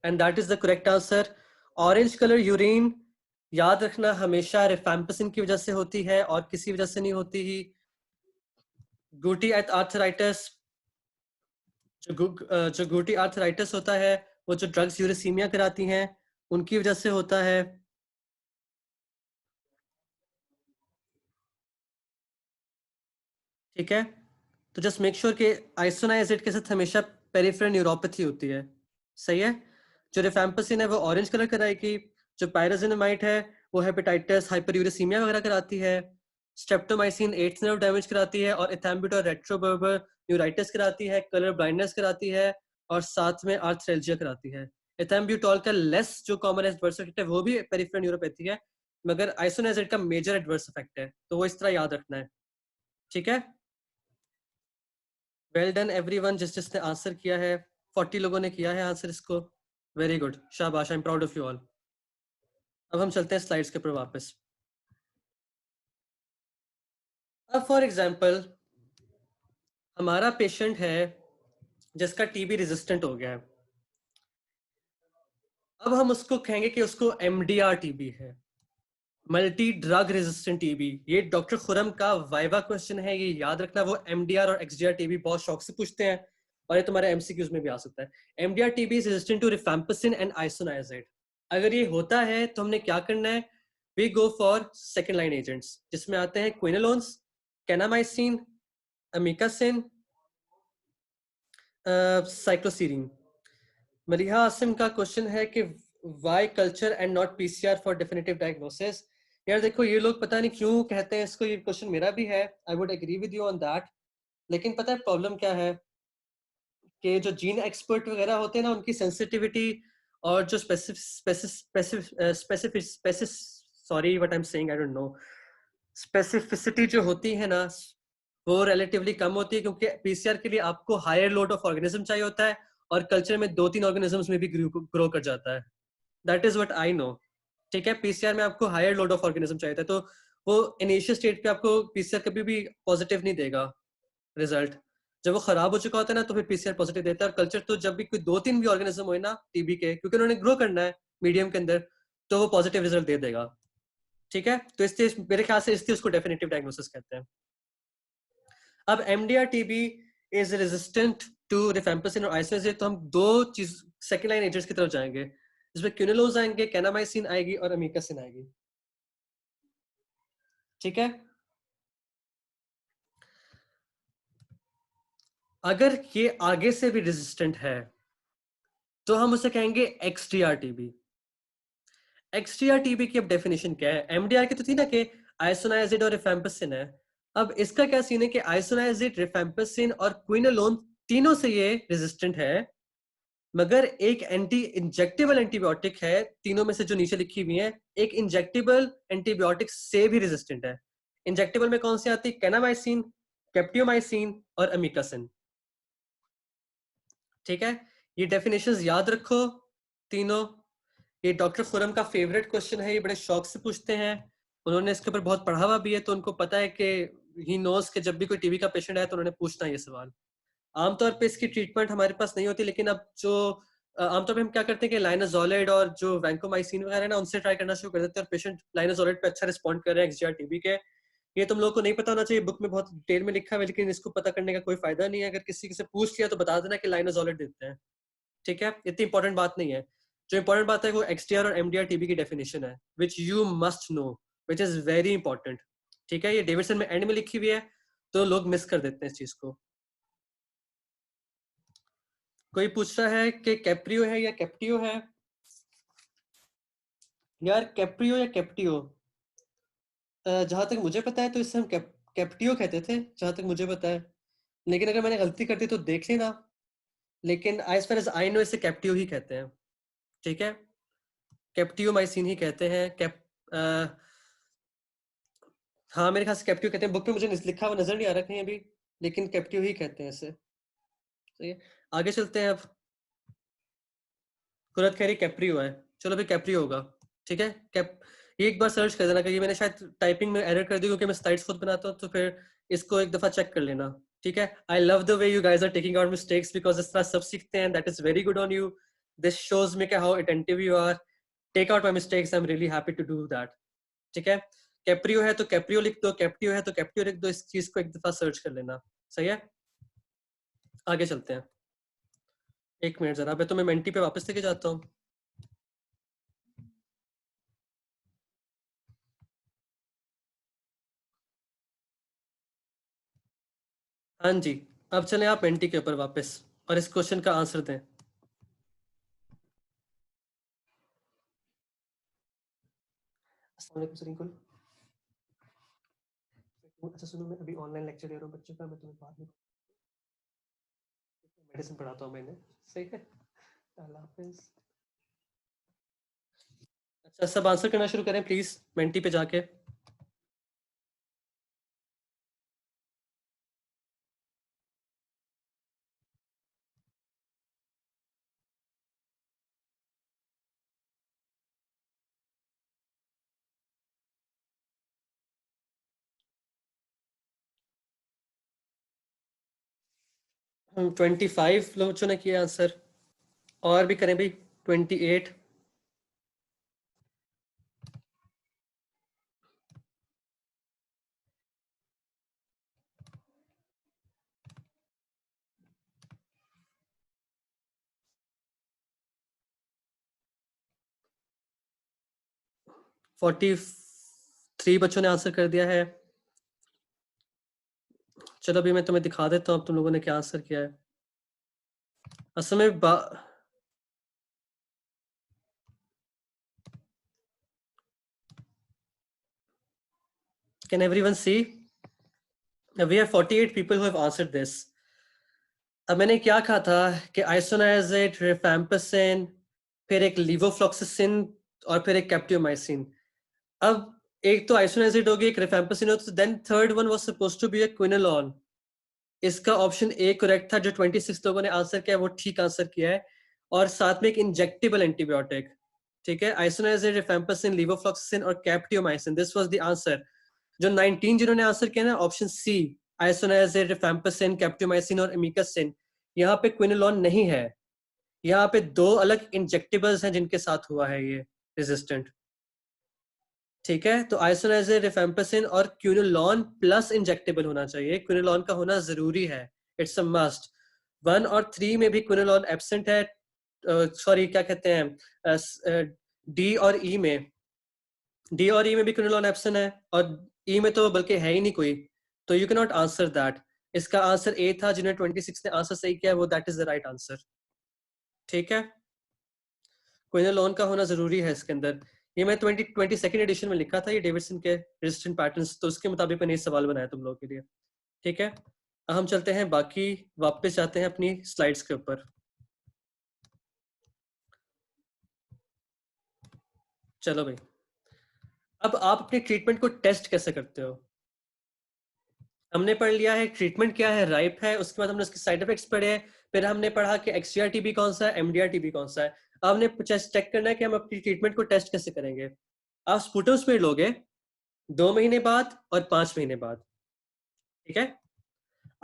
and that is the correct answer. Orange colour urine याद रखना हमेशा रिफैम्पिसिन की वजह से होती है और किसी वजह से नहीं होती ही। गुटी आर्थराइटिस, जो गुटी आर्थराइटिस होता है वो जो ड्रग्स यूरेसीमिया कराती हैं उनकी वजह से होता है। ठीक है, तो जस्ट मेक श्योर कि आइसोनाइजेट के साथ हमेशा पेरिफेरल न्यूरोपैथी होती है। सही है। जो रिफैम्पिसिन है वो ऑरेंज कलर कराएगी, जो पायराजिनामाइड है वो हेपेटाइटिस हाइपरयूरेसीमिया वगैरह कराती है, स्ट्रेप्टोमाइसिन एट्स नर्व डैमेज कराती है, और एथैम्ब्यूटोल रेट्रोबर्बर न्यूराइटिस कराती है, कलर ब्लाइंडनेस कराती है, और साथ में आर्थ्रेल्जिया कराती है। एथैम्ब्यूटोल का लेस जो कॉमन एडवर्स इफेक्ट है वो भी पेरिफेरल न्यूरोपैथी है, मगर आइसोनाइजेट का मेजर एडवर्स इफेक्ट है, तो वो इस तरह याद रखना है। ठीक है, वेल डन एवरीवन जिसने आंसर किया है। 40 लोगों ने किया है आंसर इसको, वेरी गुड, शाबाश, I am proud of you all. अब हम चलते हैं स्लाइड्स के ऊपर वापस। अब फॉर एग्जांपल हमारा पेशेंट है जिसका टीबी रेजिस्टेंट हो गया है। अब हम उसको कहेंगे कि उसको एमडीआर टीबी है, मल्टी ड्रग रेजिस्टेंट टीबी। ये डॉक्टर खुरम का वाइवा क्वेश्चन है, ये याद रखना। वो एमडीआर और एक्सडीआर टीबी बहुत शौक से पूछते हैं और ये तुम्हारे एमसीक्यूज में भी आ सकता है। MDR TB is resistant to rifampicin and isoniazid. अगर ये होता है तो हमने क्या करना है? We go for second line agents, जिसमें आते हैं quinolones, kanamycin, amikacin, cycloserine. Maliha Asim का क्वेश्चन है कि why culture and not PCR for definitive diagnosis. यार देखो, ये लोग पता नहीं क्यों कहते हैं इसको, ये क्वेश्चन मेरा भी है, I would agree with you on that. लेकिन पता है प्रॉब्लम क्या है कि जो जीन एक्सपर्ट वगैरह होते हैं ना, उनकी सेंसिटिविटी और जो sorry what I am saying, I don't know, specificity जो होती है ना, वो रिलेटिवली कम होती है, क्योंकि पीसीआर के लिए आपको हायर लोड ऑफ ऑर्गेनिज्म चाहिए होता है, और कल्चर में 2-3 ऑर्गेनिजम्स में भी ग्रो कर जाता है। That is what I know. ठीक है, पीसीआर में आपको हायर लोड ऑफ ऑर्गेनिज्म चाहिए था, तो वो इनिशियल स्टेट पे आपको पीसीआर कभी भी पॉजिटिव नहीं देगा रिजल्ट। जब वो खराब हो चुका होता है ना, तो फिर पीसीआर पॉजिटिव देता है। और कल्चर तो जब भी कोई 2-3 भी ऑर्गेनिज्म हो ना टीबी के, क्योंकि उन्होंने ग्रो करना है मीडियम के अंदर, तो वो पॉजिटिव रिजल्ट दे देगा। ठीक है, तो इसलिए मेरे ख्याल से इसलिए उसको डेफिनेटिव डायग्नोसिस कहते हैं। अब MDR TB is resistant to rifampicin और आइसोनाइजेट, तो हम दो चीज सेकेंड लाइन एजेंट्स की तरफ जाएंगे, जिसमें क्विनोलोज आएंगे, कैनामाइसिन आएगी और अमीकासिन आएगी। ठीक है, अगर ये आगे से भी रेजिस्टेंट है तो हम उसे कहेंगे एक्सटीआर टीबी। एक्सटीआर टीबी की अब डेफिनेशन क्या है? एमडीआर की तो थी ना कि आइसोनाइजेट और रिफैम्पिसिन है। अब इसका क्या सीन है कि आइसोनाइजेट, रिफैम्पिसिन और क्विनोलोन तीनों से ये रेजिस्टेंट है, मगर एक एंटी इंजेक्टेबल एंटीबायोटिक है तीनों में से जो नीचे लिखी हुई है, एक इंजेक्टेबल एंटीबायोटिक से भी रेजिस्टेंट है। इंजेक्टेबल में कौन सी आती है? कैनामाइसिन, केप्टियोमाइसिन और अमीकासिन। ठीक है, ये डेफिनेशंस याद रखो तीनों। ये डॉक्टर खुरम का फेवरेट क्वेश्चन है, ये बड़े शौक से पूछते हैं, उन्होंने इसके ऊपर बहुत पढ़ा हुआ भी है, तो उनको पता है कि ही नोज कि जब भी कोई टीबी का पेशेंट है तो उन्होंने पूछना है ये सवाल। आमतौर पे इसकी ट्रीटमेंट हमारे पास नहीं होती, लेकिन अब जो आमतौर पे हम क्या करते हैं कि लाइनाजोलिड और जो वैंकोमाइसिन वगैरह है ना, उनसे ट्राई करना शुरू कर देते हैं, और पेशेंट लाइनाजोलिड पे अच्छा रिस्पॉन्ड कर रहे हैं एक्सजीआर टीबी के। ये तुम लोगों को नहीं पता होना चाहिए, बुक में बहुत डिटेल में लिखा हुआ है, लेकिन इसको पता करने का कोई फायदा नहीं है। अगर किसी से पूछ लिया तो बता देना कि लाइनाजोलिड देते हैं। ठीक है, इतनी इंपॉर्टेंट बात नहीं है। जो इंपॉर्टेंट बात है वो एक्सटीआर और एमडीआर टीबी की डेफिनेशन है, which you must know, which is very important. ठीक है, ये डेविडसन में एंड में लिखी हुई है, तो लोग मिस कर देते हैं इस चीज को। कोई पूछ रहा है कि कैप्रियो है या कैप्टियो है? यार कैप्रियो या कैप्टियो, जहां तक मुझे पता है तो इसे हम कैप्टियो कहते थे, जहां तक मुझे पता है। लेकिन अगर मैंने गलती कर दी तो देख लेना, लेकिन as far as I know इसे कैप्टियो ही कहते हैं। ठीक है, कैप्टियोमाइसिन ही कहते हैं। हाँ, मेरे ख्याल से कैप्टियो कहते हैं, बुक में मुझे लिखा हुआ नजर नहीं आ रहा कहीं अभी, लेकिन कैप्टियो ही कहते हैं इसे। सही है, आगे चलते हैं। अब कुरत कह रही कैप्रियो है, चलो भाई कैप्रियो होगा। ठीक है, ये एक बार सर्च कर देना, क्योंकि मैंने शायद टाइपिंग में एरर कर दी क्योंकि मैं स्लाइड्स खुद बनाता हूँ, तो फिर इसको एक दफा चेक कर लेना, ठीक है? I love the way you guys are taking out mistakes, because इस तरह सब सीखते हैं, that is very good on you. This shows me how attentive you are. Take out my mistakes, I am really happy to do that. ठीक है? Caprio है तो Caprio लिख दो, कैप्टियो है तो कैप्टियो लिख दो. इस चीज को एक दफा सर्च कर लेना. सही है? आगे चलते हैं. एक मिनट जरा, मैं तुम्हें मेंटी पे वापस लेके जाता हूँ. हाँ जी, अब चलें आप मेंटी के ऊपर वापस और इस क्वेश्चन का आंसर दें. अस्सलाम वालेकुम सरीकुल. अच्छा सुनो, मैं अभी ऑनलाइन लेक्चर दे रहा हूँ बच्चों का, मैं तुम्हें बाद में मेडिसिन पढ़ाता हूँ मैंने. सही है? अल्लाह हाफिज. अच्छा, सब आंसर करना शुरू करें प्लीज मेंटी पे जाके. हम 25 लोगों ने किया आंसर, और भी करें भाई. 28. 43 बच्चों ने आंसर कर दिया है. चलो अभी मैं तुम्हें दिखा देता हूँ अब तुम लोगों ने क्या आंसर किया है. असल में can everyone see? We have 48 people who have answered this. अब मैंने क्या कहा था कि आइसोनाइजेट, रिफैम्पिसिन, फिर एक लीवोफ्लॉक्सासिन और फिर एक कैप्टियोमाइसिन. अब एक तो आइसोनाइजेट हो गया, एक रिफैम्पिसिन हो, तो then third one was supposed to be a quinolone. इसका ऑप्शन ए करेक्ट था. जो 26 लोगों ने आंसर किया वो ठीक आंसर किया है, और साथ में एक इंजेक्टेबल एंटीबायोटिक. ठीक है? आइसोनाइजेट, रिफैम्पिसिन, लीवोफ्लॉक्सासिन और कैप्टियोमाइसिन, दिस वाज द आंसर. जो 19 जिन्होंने आंसर किया ना, ऑप्शन सी, आइसोनाइजेट, रिफैम्पिसिन, कैप्टियोमाइसिन और एमिकासिन, यहाँ पे क्विनोलॉन नहीं है. यहाँ पे दो अलग इंजेक्टेबल्स हैं जिनके साथ हुआ है ये रेजिस्टेंट. ठीक है? तो आइसोनाइजेट, रिफैम्पिसिन और क्विनोलॉन प्लस इंजेक्टेबल होना चाहिए. क्विनोलॉन का होना जरूरी है, इट्स अ मस्ट. 1 और 3 में भी क्विनोलॉन एब्सेंट है. सॉरी, क्या कहते हैं, डी और ई में, डी और ई में भी क्विनोलॉन एब्सेंट है, और ई में तो बल्कि है ही नहीं कोई. तो you can not answer that. इसका आंसर ए था. जिन्हें 26 ने आंसर सही किया वो, that is the right answer. ठीक है? क्विनोलॉन का होना जरूरी है इसके अंदर. ये मैं 22nd एडिशन में लिखा था, ये डेविडसन के रेजिस्टेंट पैटर्न्स, तो उसके मुताबिक मैंने ये सवाल बनाया तुम लोगों के लिए. ठीक है? अब हम चलते हैं बाकी, वापस जाते हैं अपनी स्लाइड्स के ऊपर. चलो भाई, अब आप अपनी ट्रीटमेंट को टेस्ट कैसे करते हो? हमने पढ़ लिया है ट्रीटमेंट क्या है, राइप है. उसके बाद हमने उसके साइड इफेक्ट्स पढ़े हैं. फिर हमने पढ़ा कि एक्सजीआर टीबी कौन सा है, एमडीआर टीबी कौन सा है. अब हमने चेक करना है कि हम अपनी ट्रीटमेंट को टेस्ट कैसे करेंगे. आप स्पुटम स्मीयर लोगे 2 महीने बाद और 5 महीने बाद. ठीक है?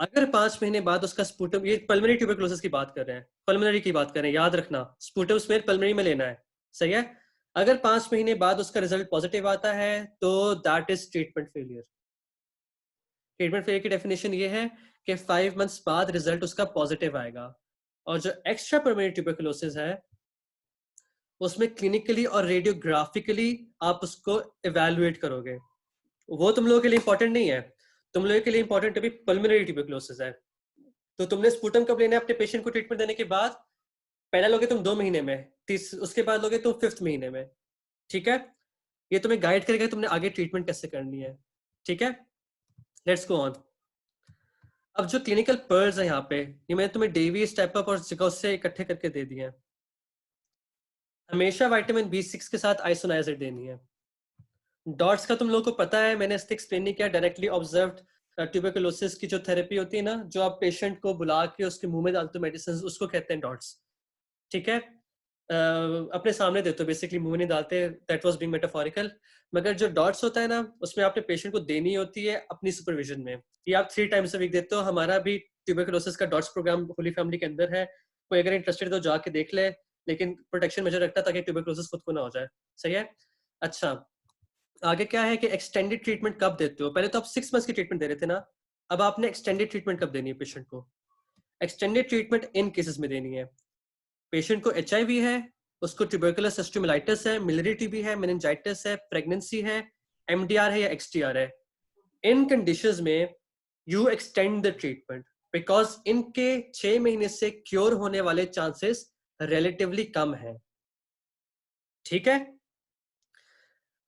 अगर 5 महीने बाद उसका स्पुटम, ये पल्मोनरी ट्यूबरकुलोसिस की बात कर रहे हैं, पल्मोनरी की बात कर रहे हैं, याद रखना स्पुटम स्मीयर पल्मोनरी में लेना है. सही है? अगर 5 महीने बाद उसका रिजल्ट पॉजिटिव आता है तो that is treatment failure. Treatment failure की डेफिनेशन ये है कि 5 मंथ्स बाद रिजल्ट उसका पॉजिटिव आएगा. और जो एक्स्ट्रा पल्मोनरी ट्यूबरकुलोसिस है उसमें क्लिनिकली और रेडियोग्राफिकली आप उसको इवेलुएट करोगे. वो तुम लोगों के लिए इंपॉर्टेंट नहीं है. तुम लोगों के लिए इंपॉर्टेंट अभी पल्मोनरी ट्यूबरकुलोसिस है. तो तुमने स्पुटम कब लेना है अपने पेशेंट को ट्रीटमेंट देने के बाद? पहला लोगे तुम 2 महीने में, उसके बाद लोगे तुम 5th महीने में. ठीक है? ये तुम्हें गाइड करेगा तुमने आगे ट्रीटमेंट कैसे करनी है. ठीक है? Let's go on. अब जो क्लिनिकल पर्ल्स है यहाँ पे, ये मैंने तुम्हें डेवी, स्टेप अप और जिगोस से इकट्ठे करके दे दिए हैं. हमेशा विटामिन B6 के साथ आइसोनाइजेट देनी है. डॉट्स का तुम लोगों को पता है, मैंने इससे एक्सप्लेन नहीं किया. डायरेक्टली ऑब्जर्व्ड ट्यूबरकुलोसिस की जो थेरेपी होती है ना, जो आप पेशेंट को बुला के उसके मुंह में डालते हो मेडिसिन, उसको कहते हैं डॉट्स. ठीक है? अपने सामने देते हो, बेसिकली मुंह में नहीं डालते, दैट वाज बीइंग मेटाफोरिकल। मगर जो डॉट्स होता है ना, उसमें आपने पेशेंट को देनी होती है अपनी सुपरविजन में। ये आप 3 टाइम्स अ वीक देते हो। हमारा भी ट्यूबरकुलोसिस का डॉट्स प्रोग्राम होली फैमिली के अंदर है, कोई अगर इंटरेस्टेड है तो जाके देख ले, लेकिन प्रोटेक्शन मेजर रखता है ताकि ट्यूबरकुलोसिस खुद को ना हो जाए। सही है। अच्छा, आगे क्या है कि एक्सटेंडेड ट्रीटमेंट कब देते हो? पहले तो आप 6 मंथ्स की ट्रीटमेंट दे रहे थे ना, अब आपने एक्सटेंडेड ट्रीटमेंट कब देनी है पेशेंट को? एक्सटेंडेड ट्रीटमेंट इन केसेस में देनी है, पेशेंट को एचआईवी है, उसको ट्यूबरकुलर सिस्टोमाइलिटिस है, मिलियरी टीबी है, मेनिंजाइटिस है, प्रेगनेंसी है, एमडीआर है या एक्सटीआर है। इन कंडीशंस में you extend the treatment, because इनके 6 महीने से क्योर होने वाले चांसेस रिलेटिवली कम है। ठीक है।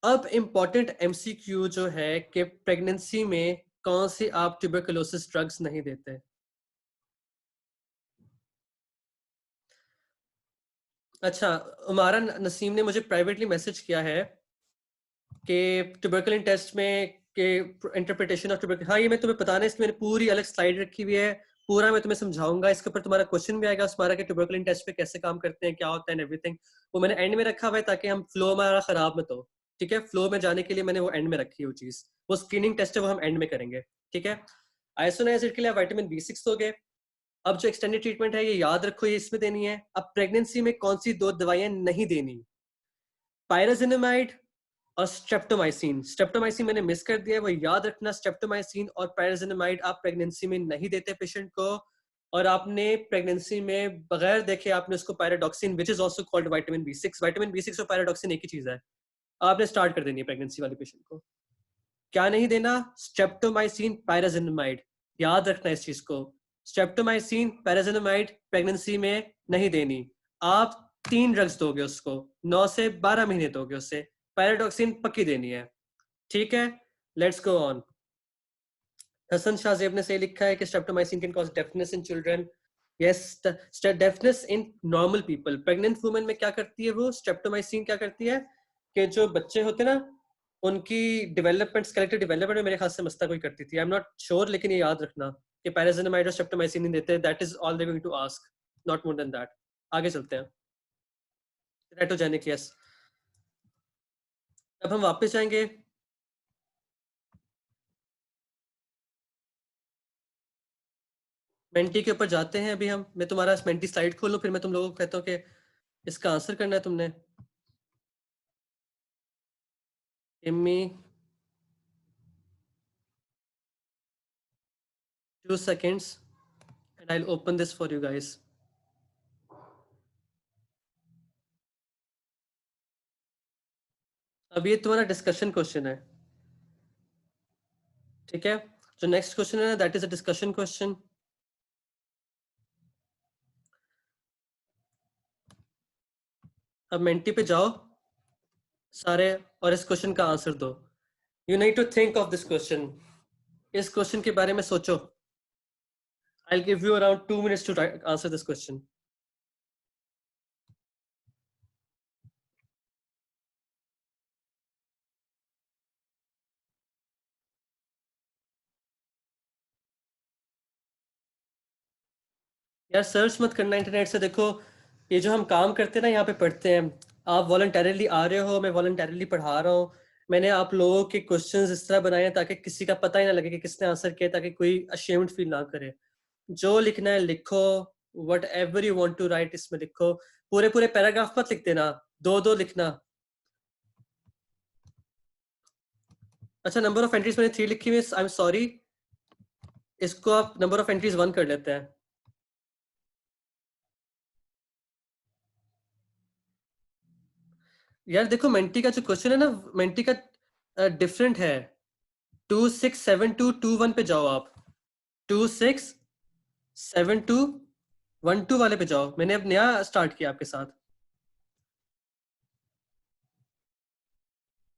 अब इंपॉर्टेंट एमसीक्यू जो है कि प्रेगनेंसी में कौन सी आप ट्यूबरकुलोसिस ड्रग्स नहीं देते? अच्छा, हमारा नसीम ने मुझे प्राइवेटली मैसेज किया है कि ट्यूबरकुलिन टेस्ट में के इंटरप्रिटेशन ऑफ ट्यूबरकुल, हाँ ये मैं तुम्हें बताना है, इसकी मैंने पूरी अलग स्लाइड रखी हुई है, पूरा मैं तुम्हें समझाऊंगा। इसके ऊपर तुम्हारा क्वेश्चन भी आएगा तुम्हारा कि ट्यूबरकुलिन टेस्ट पे कैसे काम करते हैं, क्या होता है एवरीथिंग। वो मैंने एंड में रखा हुआ है ताकि हम फ्लो हमारा खराब मत हो। ठीक है, फ्लो में जाने के लिए मैंने वो एंड में रखी है वो चीज। वो स्क्रीनिंग टेस्ट है वो हम एंड में करेंगे। ठीक है। आइसोनाइजिड के लिए विटामिन B6 हो गए। अब जो एक्सटेंडेड ट्रीटमेंट है ये याद रखो, ये इसमें देनी है। अब प्रेगनेंसी में कौन सी 2 दवाइयां नहीं देनी? पायराजिनामाइड और स्ट्रेप्टोमाइसिन। स्ट्रेप्टोमाइसिन मैंने मिस कर दिया है, वो याद रखना। स्ट्रेप्टोमाइसिन और पायराजिनामाइड आप प्रेगनेंसी में नहीं देते पेशेंट को। और आपने प्रेगनेंसी में बगैर देखे आपने उसको pyridoxine, which is also called vitamin B6, vitamin B6 और पायराडॉक्सिन एक ही चीज है, आपने स्टार्ट कर देनी है प्रेगनेंसी वाले पेशेंट को। क्या नहीं देना? Streptomycin, pyrazinamide. याद रखना इस चीज को। स्ट्रेप्टोमाइसिन, पैराजिनामाइड प्रेगनेंसी में नहीं देनी। आप 3 ड्रग्स दोगे उसको, 9 से 12 महीने दोगे उससे। पैराडॉक्सिन पक्की देनी है। ठीक है। Let's go on. Hassan Shahzeb ने सही लिखा है कि streptomycin can cause deafness in children. Yes, deafness in normal people. Pregnant women में क्या करती है वो स्ट्रेप्टोमाइसिन, क्या करती है कि जो बच्चे होते हैं ना उनकी डेवलपमेंट, स्केलेटल डेवलपमेंट में मेरे ख्याल से मस्ता कोई करती थी, आई एम नॉट श्योर, लेकिन ये याद रखना कि पैराजिनामाइड और स्ट्रेप्टोमाइसिन नहीं देते। That is all they going to ask, not more than that. आगे चलते हैं। Teratogenic, yes. अब हम वापस जाएंगे। मेंटी के ऊपर जाते हैं अभी हम। मैं तुम्हारा मेंटी स्लाइड खोलूं फिर मैं तुम लोगों को कहता हूँ कि इसका आंसर करना है तुमने। Immi, 2 seconds and I'll open this for you guys. अब ये तुम्हारा डिस्कशन क्वेश्चन है। ठीक है, जो नेक्स्ट क्वेश्चन है that is a discussion question. अब मेंटी पे जाओ सारे और इस क्वेश्चन का आंसर दो। You need to think of this question. इस क्वेश्चन के बारे में सोचो। I will give you around 2 minutes to answer this question. यार सर्च मत करना इंटरनेट से, देखो ये जो हम काम करते हैं ना यहाँ पे पढ़ते हैं, आप वॉलंटरली आ रहे हो, मैं वॉलंटरली पढ़ा रहा हूँ। मैंने आप लोगों के क्वेश्चंस इस तरह बनाए हैं ताकि किसी का पता ही ना लगे कि किसने आंसर किया, ताकि कोई अशेम्ड फील ना करे। जो लिखना है लिखो, whatever you want to write इसमें लिखो। पूरे पूरे पैराग्राफ मत लिख देना, 2-2 लिखना। अच्छा, नंबर ऑफ एंट्रीज मैंने 3 लिखी हुई, आई एम सॉरी। इसको आप नंबर ऑफ एंट्रीज 1 कर लेते हैं। यार देखो मेंटी का जो क्वेश्चन है ना, मेंटी का डिफरेंट है। 267221 पे जाओ आप। 267212 वाले पे जाओ, मैंने अब नया स्टार्ट किया आपके साथ।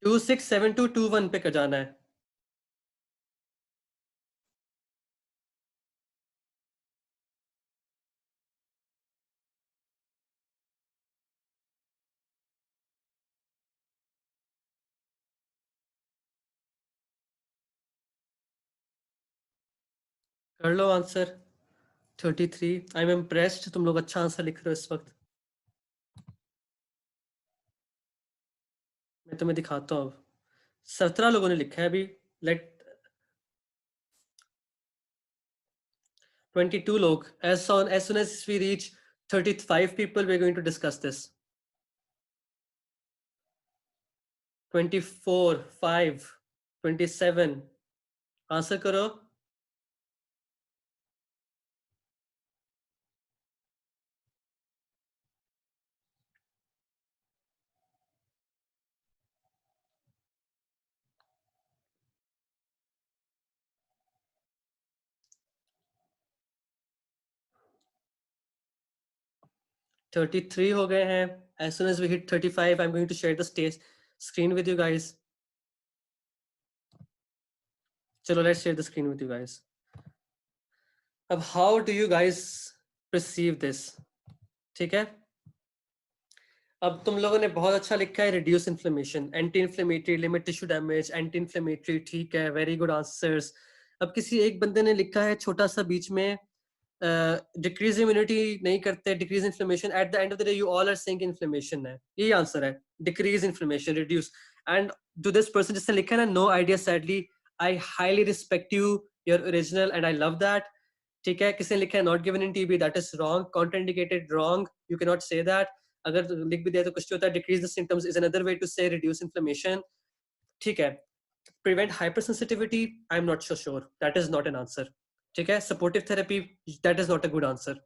267221 पे कर जाना है। कर लो आंसर। 33। आई एम इम्प्रेस्ड, तुम लोग अच्छा आंसर लिख रहे हो इस वक्त। मैं तुम्हें दिखाता हूँ। 17 लोगों ने लिखा है अभी। Let 22 log. As soon as we reach 35 people, we're going to discuss this. 24, 5, 27. Answer करो. $33 हो गए हैं. As soon as we hit 35, I'm going to share the stage screen with you guys. चलो, let's share the screen with you guys. अब how do you guys perceive this? ठीक है. अब तुम लोगों ने बहुत अच्छा लिखा है, reduce inflammation, anti inflammatory, limit tissue damage, anti inflammatory. ठीक है, वेरी गुड आंसर्स. अब किसी एक बंदे ने लिखा है छोटा सा बीच में, डिक्रीज इम्यूनिटी नहीं करते, decrease inflammation. At the end of the day you all are saying inflammation है. यही आंसर है, decrease inflammation, reduce. And to this person जिसने लिखा है ना, no idea sadly, I highly respect you, your original, and I love that. ठीक है. किसी ने लिखा है not given in TB, that is wrong, contraindicated, wrong, you can not say that. अगर लिख भी दिया तो कुछ होता है. Decrease the symptoms is another way to say reduce inflammation. ठीक है. Prevent hypersensitivity, I am not so sure, that is not an answer. ठीक है. Supportive therapy, that is not a good answer.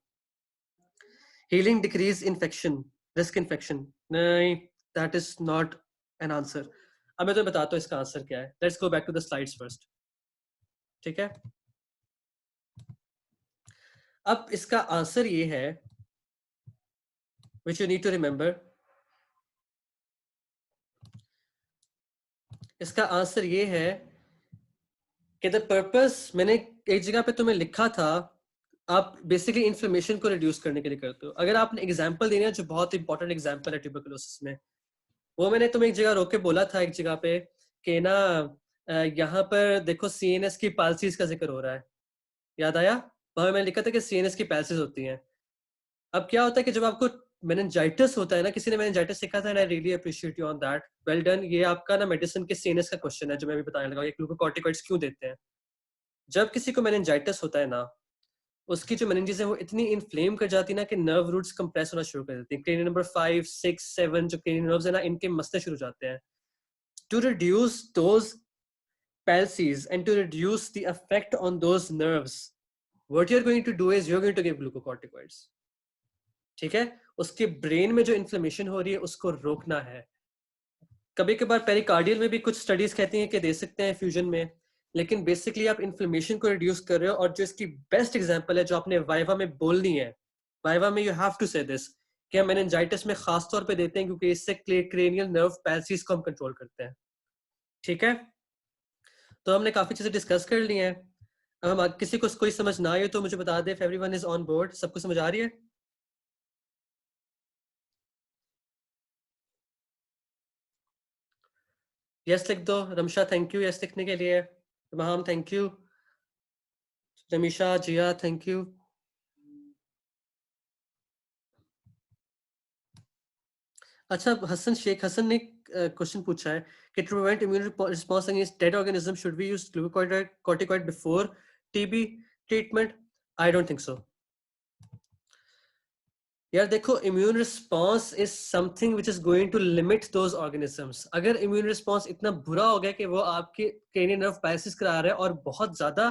Healing decrease infection, risk infection, नहीं, that is not an answer. अब मैं तुम्हें बताता हूँ इसका answer क्या है. Let's go back to the slides first. ठीक है. अब इसका आंसर ये है, which you need to remember. इसका आंसर ये है कि द पर्पस, मैंने एक जगह पे तुम्हें लिखा था, आप बेसिकली इन्फ्लेमेशन को रिड्यूस करने के लिए करते हो. अगर आपने एग्जांपल देना है, जो बहुत इंपॉर्टेंट एग्जांपल है ट्यूबरकुलोसिस में, वो मैंने तुम्हें एक जगह रोक के बोला था, एक जगह पे कि ना, यहाँ पर देखो सीएनएस की पाल्सीज का जिक्र हो रहा है. याद आया? वहां मैंने लिखा था कि सीएनएस की पाल्सीज होती हैं. अब क्या होता है कि जब आपको मेनिंजाइटिस होता है ना, किसी ने मेनिंजाइटिस सीखा था, and I really appreciate you on that, well done. ये आपका ना मेडिसिन के सीएनएस का क्वेश्चन है जो मैं भी बताने लगा, ये ग्लूकोकॉर्टिकॉइड्स क्यों देते हैं. जब किसी को मेनिंजाइटिस होता है ना, उसकी जो मेनिंजेस है वो इतनी इन्फ्लेम कर जाती है ना कि नर्व रूट्स कंप्रेस होना शुरू कर देती है. क्रेनियम नंबर 5, 6, 7 जो क्रेनियम नर्व्स है ना, इनके मसले शुरू हो जाते हैं. To reduce those palsies and to reduce the effect on those nerves, what you're going to do is you're going to give glucocorticoids. ठीक है. उसके ब्रेन में जो इन्फ्लेमेशन हो रही है उसको रोकना है. कभी कभार पेरिकार्डियल में भी कुछ स्टडीज कहती हैं कि दे सकते हैं फ्यूजन में, लेकिन बेसिकली आप इन्फ्लेमेशन को रिड्यूस कर रहे हो. और जो इसकी बेस्ट एग्जांपल है जो आपने वाइवा में बोलनी है, वाइवा में यू हैव टू से दिस, कि हम मेनिंजाइटिस में खास तौर पे देते हैं क्योंकि इससे क्रेनियल नर्व पैल्सीज को हम कंट्रोल करते हैं. ठीक है. तो हमने काफी चीजें डिस्कस कर ली हैं. अब हम किसी को कोई समझ ना आए तो मुझे बता दे. Everyone is on board? सबको समझ आ रही है? यस लिख दो. रमशा थैंक यू यस लिखने के लिए. Maham thank you. Ramisha, Zia thank you. अच्छा, हसन, शेख हसन ने क्वेश्चन पूछा है कि to prevent immune response against dead organism should we use glucocorticoid before TB treatment? I don't think so. यार देखो, immune response is something which is going to limit those organisms. अगर immune response इतना बुरा हो गया कि वो आपके क्रेनियल नर्व पैरालिसिस करा रहा है और बहुत ज्यादा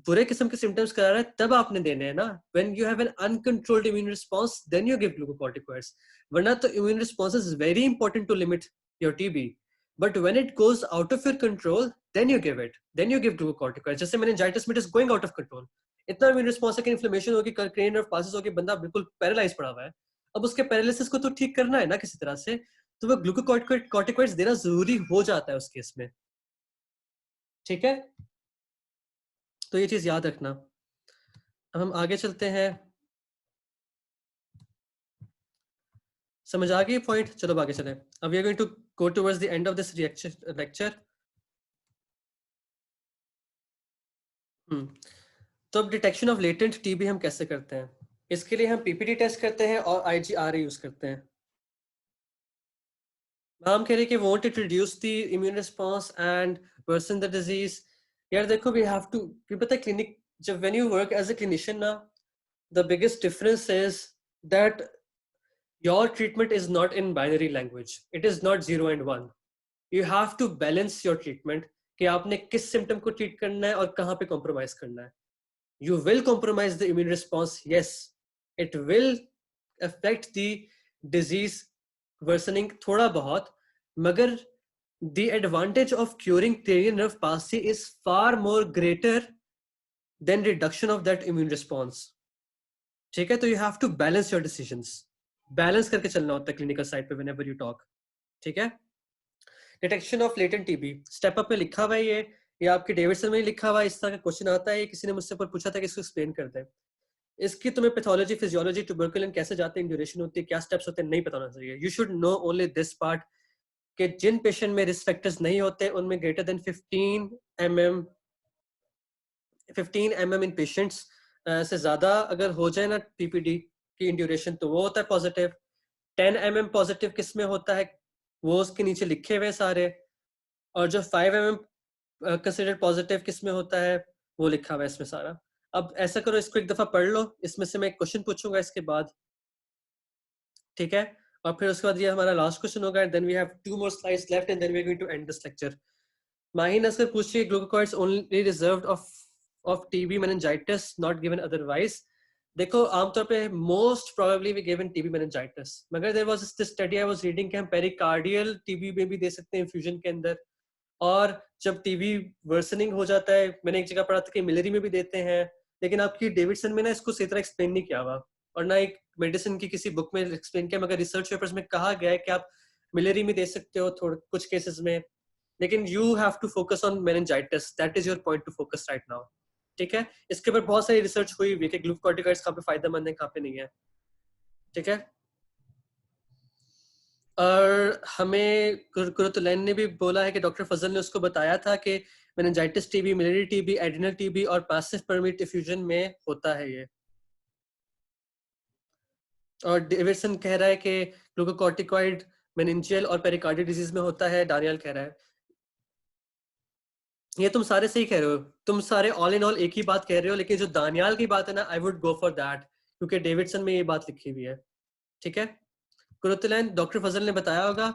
बुरे किस्म के सिम्टम्स करा रहा है, तब आपने देने हैं ना. When you have an uncontrolled immune response, then you give glucocorticoids. वरना तो immune response is very important to limit your TB, but when it goes out of your control, then you give it, then you give glucocorticoids. जैसे meningitis में it is going out of control, इतना immune response है कि inflammation होगी, cranial nerve passes होगी, बंदा बिल्कुल paralyse पड़ा हुआ है. अब उसके पैरालिसिस को तो ठीक करना है ना किसी तरह से, तो वो ग्लूकोकॉर्टिकॉइड्स देना जरूरी हो जाता है उस केस में. ठीक है. तो ये चीज याद रखना. अब हम आगे चलते हैं. समझ आ गई पॉइंट? चलो आगे चलें. अब we are going to go towards the end of this lecture. तो अब डिटेक्शन ऑफ लेटेंट टीबी हम कैसे करते हैं? इसके लिए हम पीपीटी टेस्ट करते हैं और आईजीआरए यूज करते हैं. मैम कह रही कि won't it reduce the immune response and worsen the disease? यार देखो we have to, कि पता है क्लिनिक जब when you work as a clinician ना, the biggest difference is that your treatment is not in binary language. It is not 0 and 1. You have to balance your treatment कि आपने किस symptom को treat करना है और कहाँ पे compromise करना है. You will compromise the immune response, yes. It will affect the disease worsening थोड़ा बहुत, मगर the advantage of curing cranial nerve palsy is far more greater than reduction of that immune response. ठीक है, तो you have to balance your decisions. Balance करके चलना होता है clinical side पे whenever you talk. ठीक है. Detection of latent TB step up में लिखा हुआ है ये आपके डेविडसन में ही लिखा हुआ है. इस तरह का क्वेश्चन आता है, किसी ने मुझसे पर पूछा था कि इसको एक्सप्लेन कर दें. इसकी तुम्हें पैथोलॉजी, फिजियोलॉजी, ट्यूबरकुलिन कैसे जाते हैं, ड्यूरेशन होती है, क्या स्टेप्स होते हैं, नहीं पता होना चाहिए. You should know only this part कि जिन पेशेंट में रिस्क फैक्टर्स नहीं होते उनमें ग्रेटर देन 15 mm इन पेशेंट्स से ज्यादा अगर हो जाए ना पीपीडी की इन ड्यूरेशन, तो वो होता है पॉजिटिव. 10 mm पॉजिटिव किस में होता है, वो उसके नीचे लिखे हुए सारे. और जो 5 mm कंसिडर पॉजिटिव किस में होता है, वो लिखा हुआ है इसमें सारा. अब ऐसा करो, इसको एक दफा पढ़ लो, इसमें से मैं एक क्वेश्चन पूछूंगा इसके बाद. ठीक है, और फिर उसके बाद ये हमारा लास्ट क्वेश्चन होगा. And then we have 2 more slides left and then we are going to end this lecture. Maheen Asghar पूछ रही है, glucocorticoids only reserved of TB meningitis, not given otherwise. देखो आमतौर पे most probably we given TB meningitis, मगर there was this study I was reading कि हम pericardial TB में भी दे सकते हैं इंफ्यूजन के अंदर. और जब टीबी वर्सनिंग हो जाता है, मैंने एक जगह पढ़ा था कि मिलेरी में भी देते हैं, लेकिन आपकी डेविडसन में ना इसको सही तरह एक्सप्लेन नहीं किया हुआ, और ना एक मेडिसिन की किसी बुक में एक्सप्लेन किया, मगर रिसर्च पेपर्स में कहा गया है कि आप मिलेरी में दे सकते हो थोड़े कुछ केसेस में. लेकिन you have to focus on meningitis, that is your point to focus right now. ठीक है, इसके ऊपर बहुत सारी रिसर्च हुई हुई है कि ग्लूकोकॉर्टिकॉइड्स कहाँ पे फायदेमंद है, कहाँ पे नहीं है. ठीक है, और हमें कुरुतुलैन ने भी बोला है कि डॉक्टर फजल ने उसको बताया था कि meningitis TB, miliary TB, adrenal TB और पैसिव परमिट डिफ्यूजन में होता है ये. और डेविडसन कह रहा है कि ग्लूकोकॉर्टिकॉइड मेनिंजियल और पेरिकार्डियल डिजीज में होता है. डानियल कह रहा है. ये तुम सारे सही कह रहे हो, तुम सारे ऑल इन ऑल एक ही बात कह रहे हो, लेकिन जो दानियाल की बात है ना, I would go for that, क्योंकि डेविडसन में ये बात लिखी हुई है. ठीक है, कुरुतुलैन डॉक्टर फजल ने बताया होगा.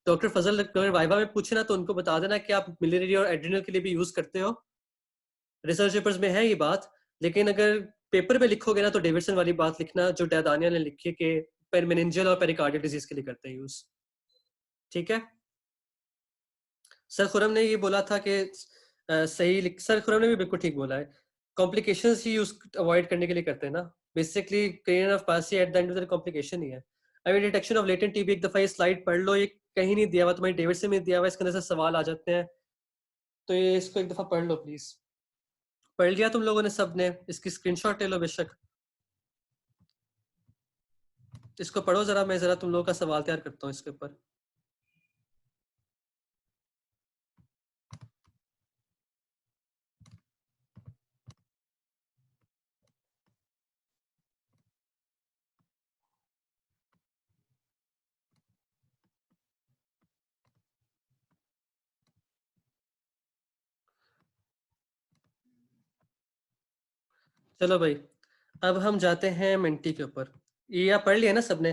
डॉक्टर फजल अगर वाइवा में पूछे ना, तो उनको बता देना कि आप मिलियरी और एड्रिनल के लिए भी यूज करते हो. रिसर्च पेपर्स में है ये बात, लेकिन अगर पेपर पे लिखोगे ना, तो डेविडसन वाली बात लिखना जो दानियाल ने लिखी है कि मेनिंजियल और पेरिकार्डियल डिजीज के लिए करते हैं यूज. ठीक है, सर खुरम ने ये बोला था कि सर खुरम ने भी बिल्कुल ठीक बोला है. कॉम्प्लिकेशंस ही यूज अवॉइड करने के लिए करते हैं ना, basically cranial of palsy at the end of the complication ही है. अभी डिटेक्शन ऑफ लेटेंट टीबी, एक दफा ये स्लाइड पढ़ लो, ये कहीं नहीं दिया हुआ, तुम्हारी डेविड से में दिया हुआ, इसके अंदर से सवाल आ जाते हैं, तो ये इसको एक दफा पढ़ लो प्लीज. पढ़ लिया तुम लोगों ने सब ने? इसकी स्क्रीनशॉट ले लो बेशक, इसको पढ़ो जरा, मैं जरा तुम लोगों का सवाल तैयार करता हूँ इसके ऊपर. चलो भाई, अब हम जाते हैं मेंटी के ऊपर. ये आप पढ़ लिया ना सबने?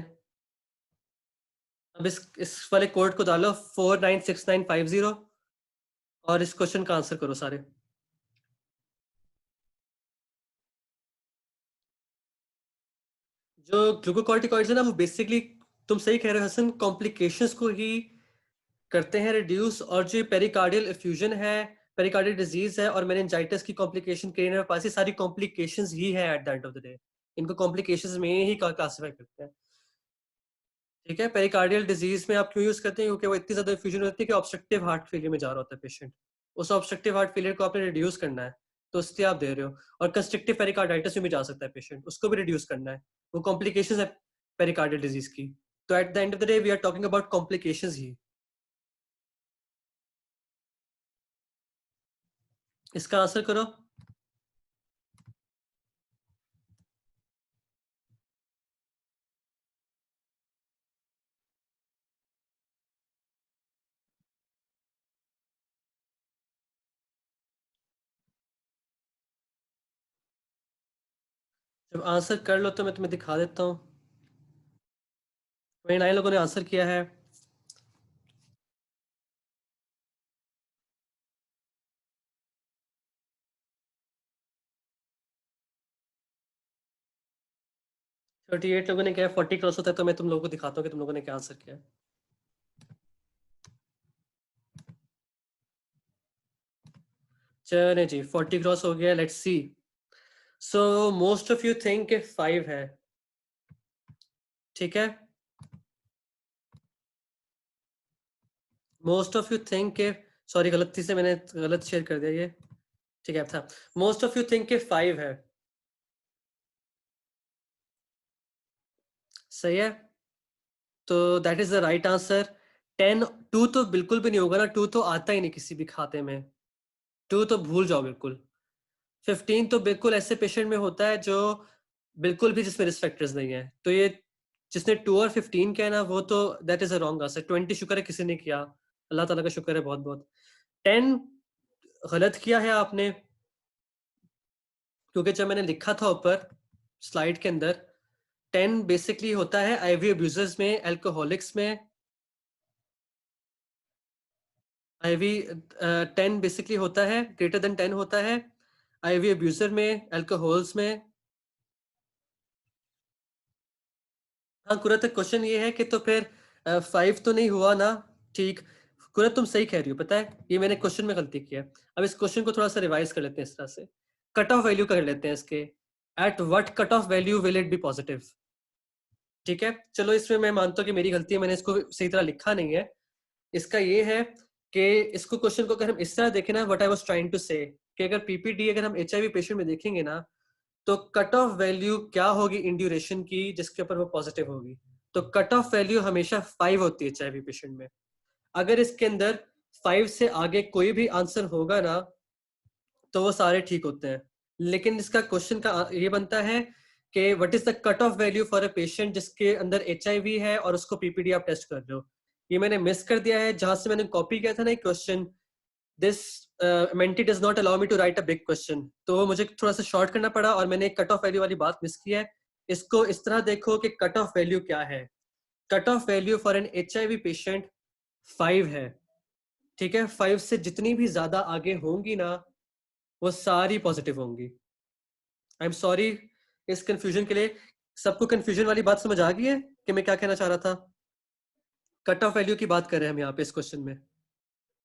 अब इस वाले कोड को डालो 496950, और इस क्वेश्चन का आंसर करो सारे. जो ग्लूकोकॉर्टिकॉइड्स है ना, वो बेसिकली, तुम सही कह रहे हो हसन, कॉम्प्लिकेशंस को ही करते हैं रिड्यूस. और जो पेरिकार्डियल एफ्यूजन है, पेरिकार्डियल डिजीज है, और मेनिंजाइटिस की कॉम्प्लिकेशन, क्रेनियल पासी, सारी कॉम्प्लिकेशंस ही है eight the end of the day. इनको कॉम्प्लिकेशंस में ही क्लासिफाई करते हैं. ठीक है, पेरिकार्डियल डिजीज में आप क्यों यूज करते हैं? क्योंकि वो इतनी ज्यादा फ्यूजन होती है कि ऑब्स्ट्रक्टिव हार्ट फेलियर में जा रहा होता है पेशेंट. उस ऑब्स्ट्रक्टिव हार्ट फेलियर को आपने रिड्यूस करना है, तो इसलिए आप दे रहे हो. और कंस्ट्रक्टिव पेरिकार्डाइटिस में भी जा सकता है पेशेंट, उसको भी रिड्यूस करना है. वो कॉम्प्लिकेशन है पेरिकार्डियल डिजीज की. तो at the end of the day we are talking about complications ही. इसका आंसर करो. जब आंसर कर लो तो मैं तुम्हें दिखा देता हूँ। 29 लोगों ने आंसर किया है। थर्टी एट लोगों ने क्या 40 क्रॉस होता है, तो मैं तुम लोगों को दिखाता हूँ कि तुम लोगों ने क्या आंसर किया है। चले जी, 40 क्रॉस हो गया। Let's see. So most of you think 5 है, ठीक है। Most of you think, sorry गलती से मैंने गलत शेयर कर दिया ये, ठीक है था। मोस्ट ऑफ यू थिंक 5 है, सही है। तो that is the right answer. 10, 2 तो बिल्कुल भी नहीं होगा ना, 2 तो आता ही नहीं किसी भी खाते में, 2 तो भूल जाओ बिल्कुल। 15 तो बिल्कुल ऐसे पेशेंट में होता है जो बिल्कुल भी जिसमें रिस्क फैक्टर्स नहीं है। तो ये जिसने 2 और 15 किया है ना, वो तो that is a wrong answer. 20 शुक्र है किसी ने किया, अल्लाह ताला का शुक्र है बहुत बहुत। 10 गलत किया है आपने, क्योंकि जब मैंने लिखा था ऊपर स्लाइड के अंदर, 10 बेसिकली होता है आईवी अब्यूजर्स में, अल्कोहलिक्स में। आईवी 10 बेसिकली होता है, ग्रेटर देन 10 होता है आईवी अब्यूजर में, अल्कोहल्स में। हाँ कुरत, क्वेश्चन ये है कि तो फिर 5 तो नहीं हुआ ना, ठीक। कुरत तुम सही कह रही हो, पता है ये मैंने क्वेश्चन में गलती किया है। अब इस क्वेश्चन को थोड़ा सा रिवाइज कर लेते हैं इस तरह से, कट ऑफ वैल्यू कर लेते हैं इसके। At what cut off value will it be positive, ठीक है। चलो इसमें मैं मानता हूँ कि मेरी गलती है, मैंने इसको सही तरह लिखा नहीं है। इसका ये है कि इसको क्वेश्चन को अगर हम इस तरह देखें ना, what I was trying to say, कि अगर पीपीडी अगर हम एचआईवी पेशेंट में देखेंगे ना, तो कट ऑफ वैल्यू क्या होगी इन ड्यूरेशन की जिसके ऊपर वो पॉजिटिव होगी। तो कट ऑफ वैल्यू हमेशा 5 होती है एचआईवी पेशेंट में। अगर इसके अंदर 5 से आगे कोई भी आंसर होगा ना, तो वो सारे ठीक होते हैं। लेकिन इसका क्वेश्चन का ये बनता है कि what is the cut off value for a patient जिसके अंदर एचआईवी है और उसको पीपीडी आप टेस्ट कर रहे हो। ये मैंने मिस कर दिया है, जहां से मैंने कॉपी किया था ना question, this Menti does not allow me to write a big question, तो मुझे थोड़ा सा शॉर्ट करना पड़ा और मैंने कट ऑफ वैल्यू वाली बात मिस की है। इसको इस तरह देखो कि कट ऑफ वैल्यू क्या है। Cut off value for an HIV patient 5 है, ठीक है। 5 से जितनी भी ज्यादा आगे होंगी ना, वो सारी पॉजिटिव होंगी। आई एम सॉरी इस कंफ्यूजन के लिए। सबको कंफ्यूजन वाली बात समझ आ गई है कि मैं क्या कहना चाह रहा था। कट ऑफ वैल्यू की बात कर रहे हैं हम यहाँ पे इस क्वेश्चन में।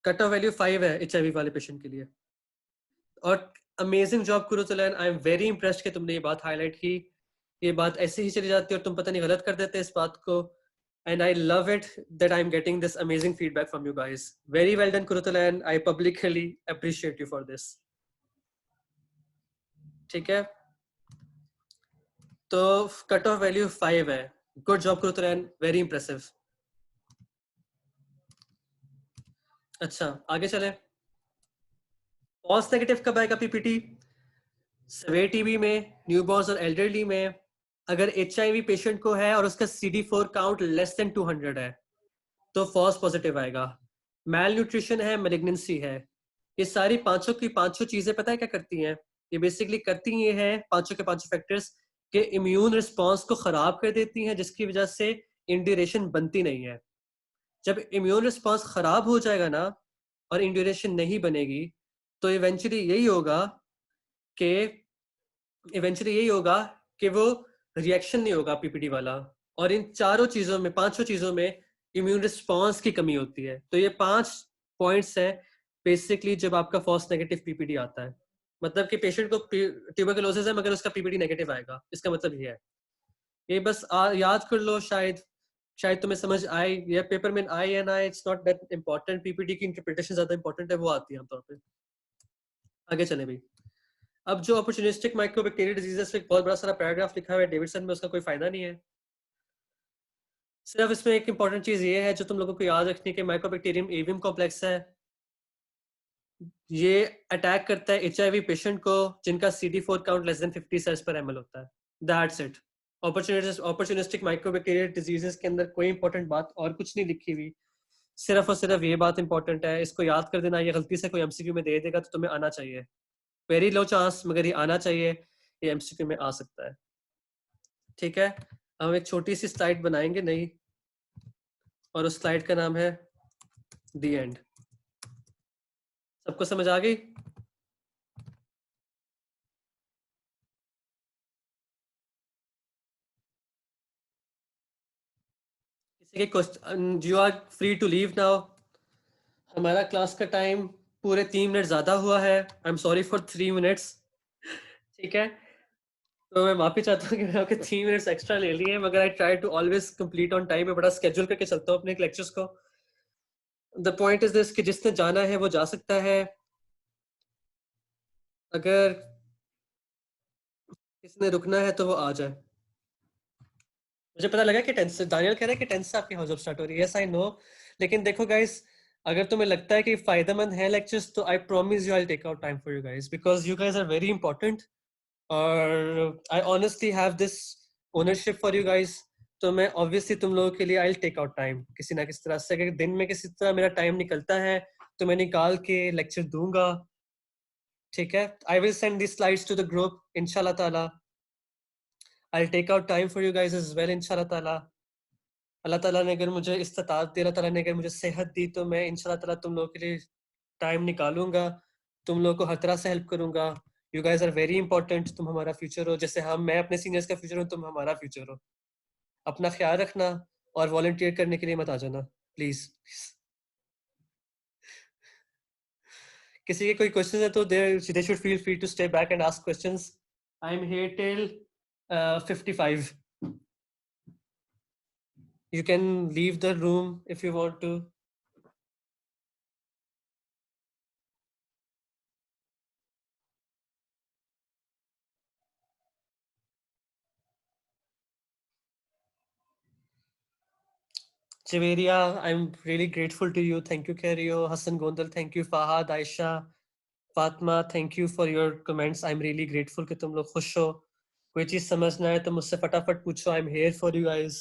कट ऑफ वैल्यू 5 है एचआईवी वाले पेशेंट के लिए। और अमेजिंग जॉब करो चलन, आई एम वेरी इम्प्रेस्ड कि तुमने ये बात हाईलाइट की। ये बात ऐसे ही चली जाती है और तुम पता नहीं गलत कर देते इस बात को। And I love it that I am getting this amazing feedback from you guys. Very well done Qurratulain, I publicly appreciate you for this, ठीक है। तो कट ऑफ वैल्यू 5 है। Good job Qurratulain, very impressive. अच्छा आगे चले। फॉल्स नेगेटिव कब आएगा PPD? Severe TB में, न्यूबॉर्न्स और एल्डरली में। अगर एचआईवी पेशेंट को है और उसका CD4 काउंट लेस देन 200 है, तो फॉल्स पॉजिटिव आएगा। मैल न्यूट्रिशन है, मेलिग्नेंसी है। ये सारी पांचों की पांचों चीजें पता है क्या करती हैं? ये बेसिकली करती ये है, पांचों के पांचों फैक्टर्स, के इम्यून रिस्पॉन्स को खराब कर देती हैं, जिसकी वजह से इंड्यूरेशन बनती नहीं है। जब इम्यून रिस्पॉन्स खराब हो जाएगा ना और इंड्यूरेशन नहीं बनेगी, तो कि इवेंचुअली यही होगा कि वो रिएक्शन नहीं होगा पीपीडी वाला। और इन चारों चीजों में, पांचों चीजों में इम्यून रिस्पॉन्स की कमी होती है। तो ये 5 पॉइंट्स हैं बेसिकली जब आपका फॉल्स नेगेटिव पीपीडी आता है। मतलब कि पेशेंट को ट्यूबरकुलोसिस है मगर उसका पीपीडी नेगेटिव आएगा, इसका मतलब ये है। ये बस याद कर लो, शायद शायद तुम्हें समझ आए। ये पेपर में आई and I it's not that important, PPD की इंटरप्रिटेशन ज्यादा इंपॉर्टेंट है, वो आती है आमतौर पे। आगे चले भाई। अब जो अपॉर्चुनिस्टिक माइक्रोबैक्टीरियल डिजीजेस पे एक बहुत बड़ा सारा पैराग्राफ लिखा हुआ है डेविडसन में, उसका कोई फायदा नहीं है। सिर्फ इसमें एक इंपॉर्टेंट चीज ये है जो तुम लोगों को याद रखनी है कि माइक्रोबैक्टीरियम एवियम कॉम्प्लेक्स है। ये अटैक करता है एचआईवी पेशेंट को जिनका CD4 count less than 50 cells per ml होता है। That's it. Opportunistic mycobacterial diseases के अंदर कोई इंपॉर्टेंट बात और कुछ नहीं लिखी हुई, सिर्फ और सिर्फ ये बात इंपॉर्टेंट है। इसको याद कर देना, ये गलती से कोई एमसीक्यू में दे देगा तो तुम्हें आना चाहिए। वेरी लो चांस, मगर ये आना चाहिए, ये एमसीक्यू में आ सकता है। ठीक है, हम एक छोटी सी स्लाइड बनाएंगे नई, और उस स्लाइड का नाम है द एंड। सबको समझ आ गई? किसी के question? You are free to leave now. हमारा क्लास का टाइम पूरे 3 मिनट ज्यादा हुआ है। I am sorry for 3 minutes. ठीक है, तो मैं माफी चाहता हूँ कि मैंने आपके 3 मिनट्स एक्स्ट्रा ले लिए, मगर I try to always complete on time. मैं बड़ा स्केड्यूल करके चलता हूँ अपने लेक्चर्स को। द पॉइंट इज दिस कि जिसने जाना है वो जा सकता है, अगर किसने रुकना है तो वो आ जाए। मुझे पता लगा कि 10 से, दानियल कह रहा है कि 10 से आपकी हाउस ऑफ स्टार्ट हो रही है। यस आई नो, लेकिन देखो गाइस, अगर तुम्हें लगता है कि फायदेमंद है लेक्चर्स, तो I promise you I take out time for you guys, because you guys are very important, और I honestly have this ownership for you guys. तो मैं ऑब्वियसली तुम लोगों के लिए आई टेक आउट टाइम किसी ना किसी तरह से। अगर दिन में किसी तरह मेरा टाइम निकलता है तो मैं निकाल के लेक्चर दूंगा। ठीक है, I will send the slides to the group इंशाल्लाह ताला। I take out time for you guys as well इंशाल्लाह ताला। अल्लाह ताला ने अगर मुझे इस्तिताअत दी, अल्लाह ताला ने अगर मुझे सेहत दी, तो मैं इंशाल्लाह ताला तुम लोगों के लिए टाइम निकालूंगा, तुम लोगों को हर तरह से हेल्प करूंगा। You guys are very important, तुम हमारा फ्यूचर हो, जैसे मैं अपने सीनियर्स का फ्यूचर हूँ, तुम हमारा फ्यूचर हो। अपना ख्याल रखना, और वॉलंटियर करने के लिए मत आ जाना प्लीज। किसी के कोई क्वेश्चन है तो they should feel free to stay back and ask questions. I am here till 55. You can leave the room if you want to. Javeria, I'm really grateful to you. Thank you, Kerio. Hassan Gondal, thank you. Fahad, Aisha, Fatma, thank you for your comments. I'm really grateful कि तुम लोग खुश हो। कोई चीज समझना है तो मुझसे फटाफट पूछो. I'm here for you guys.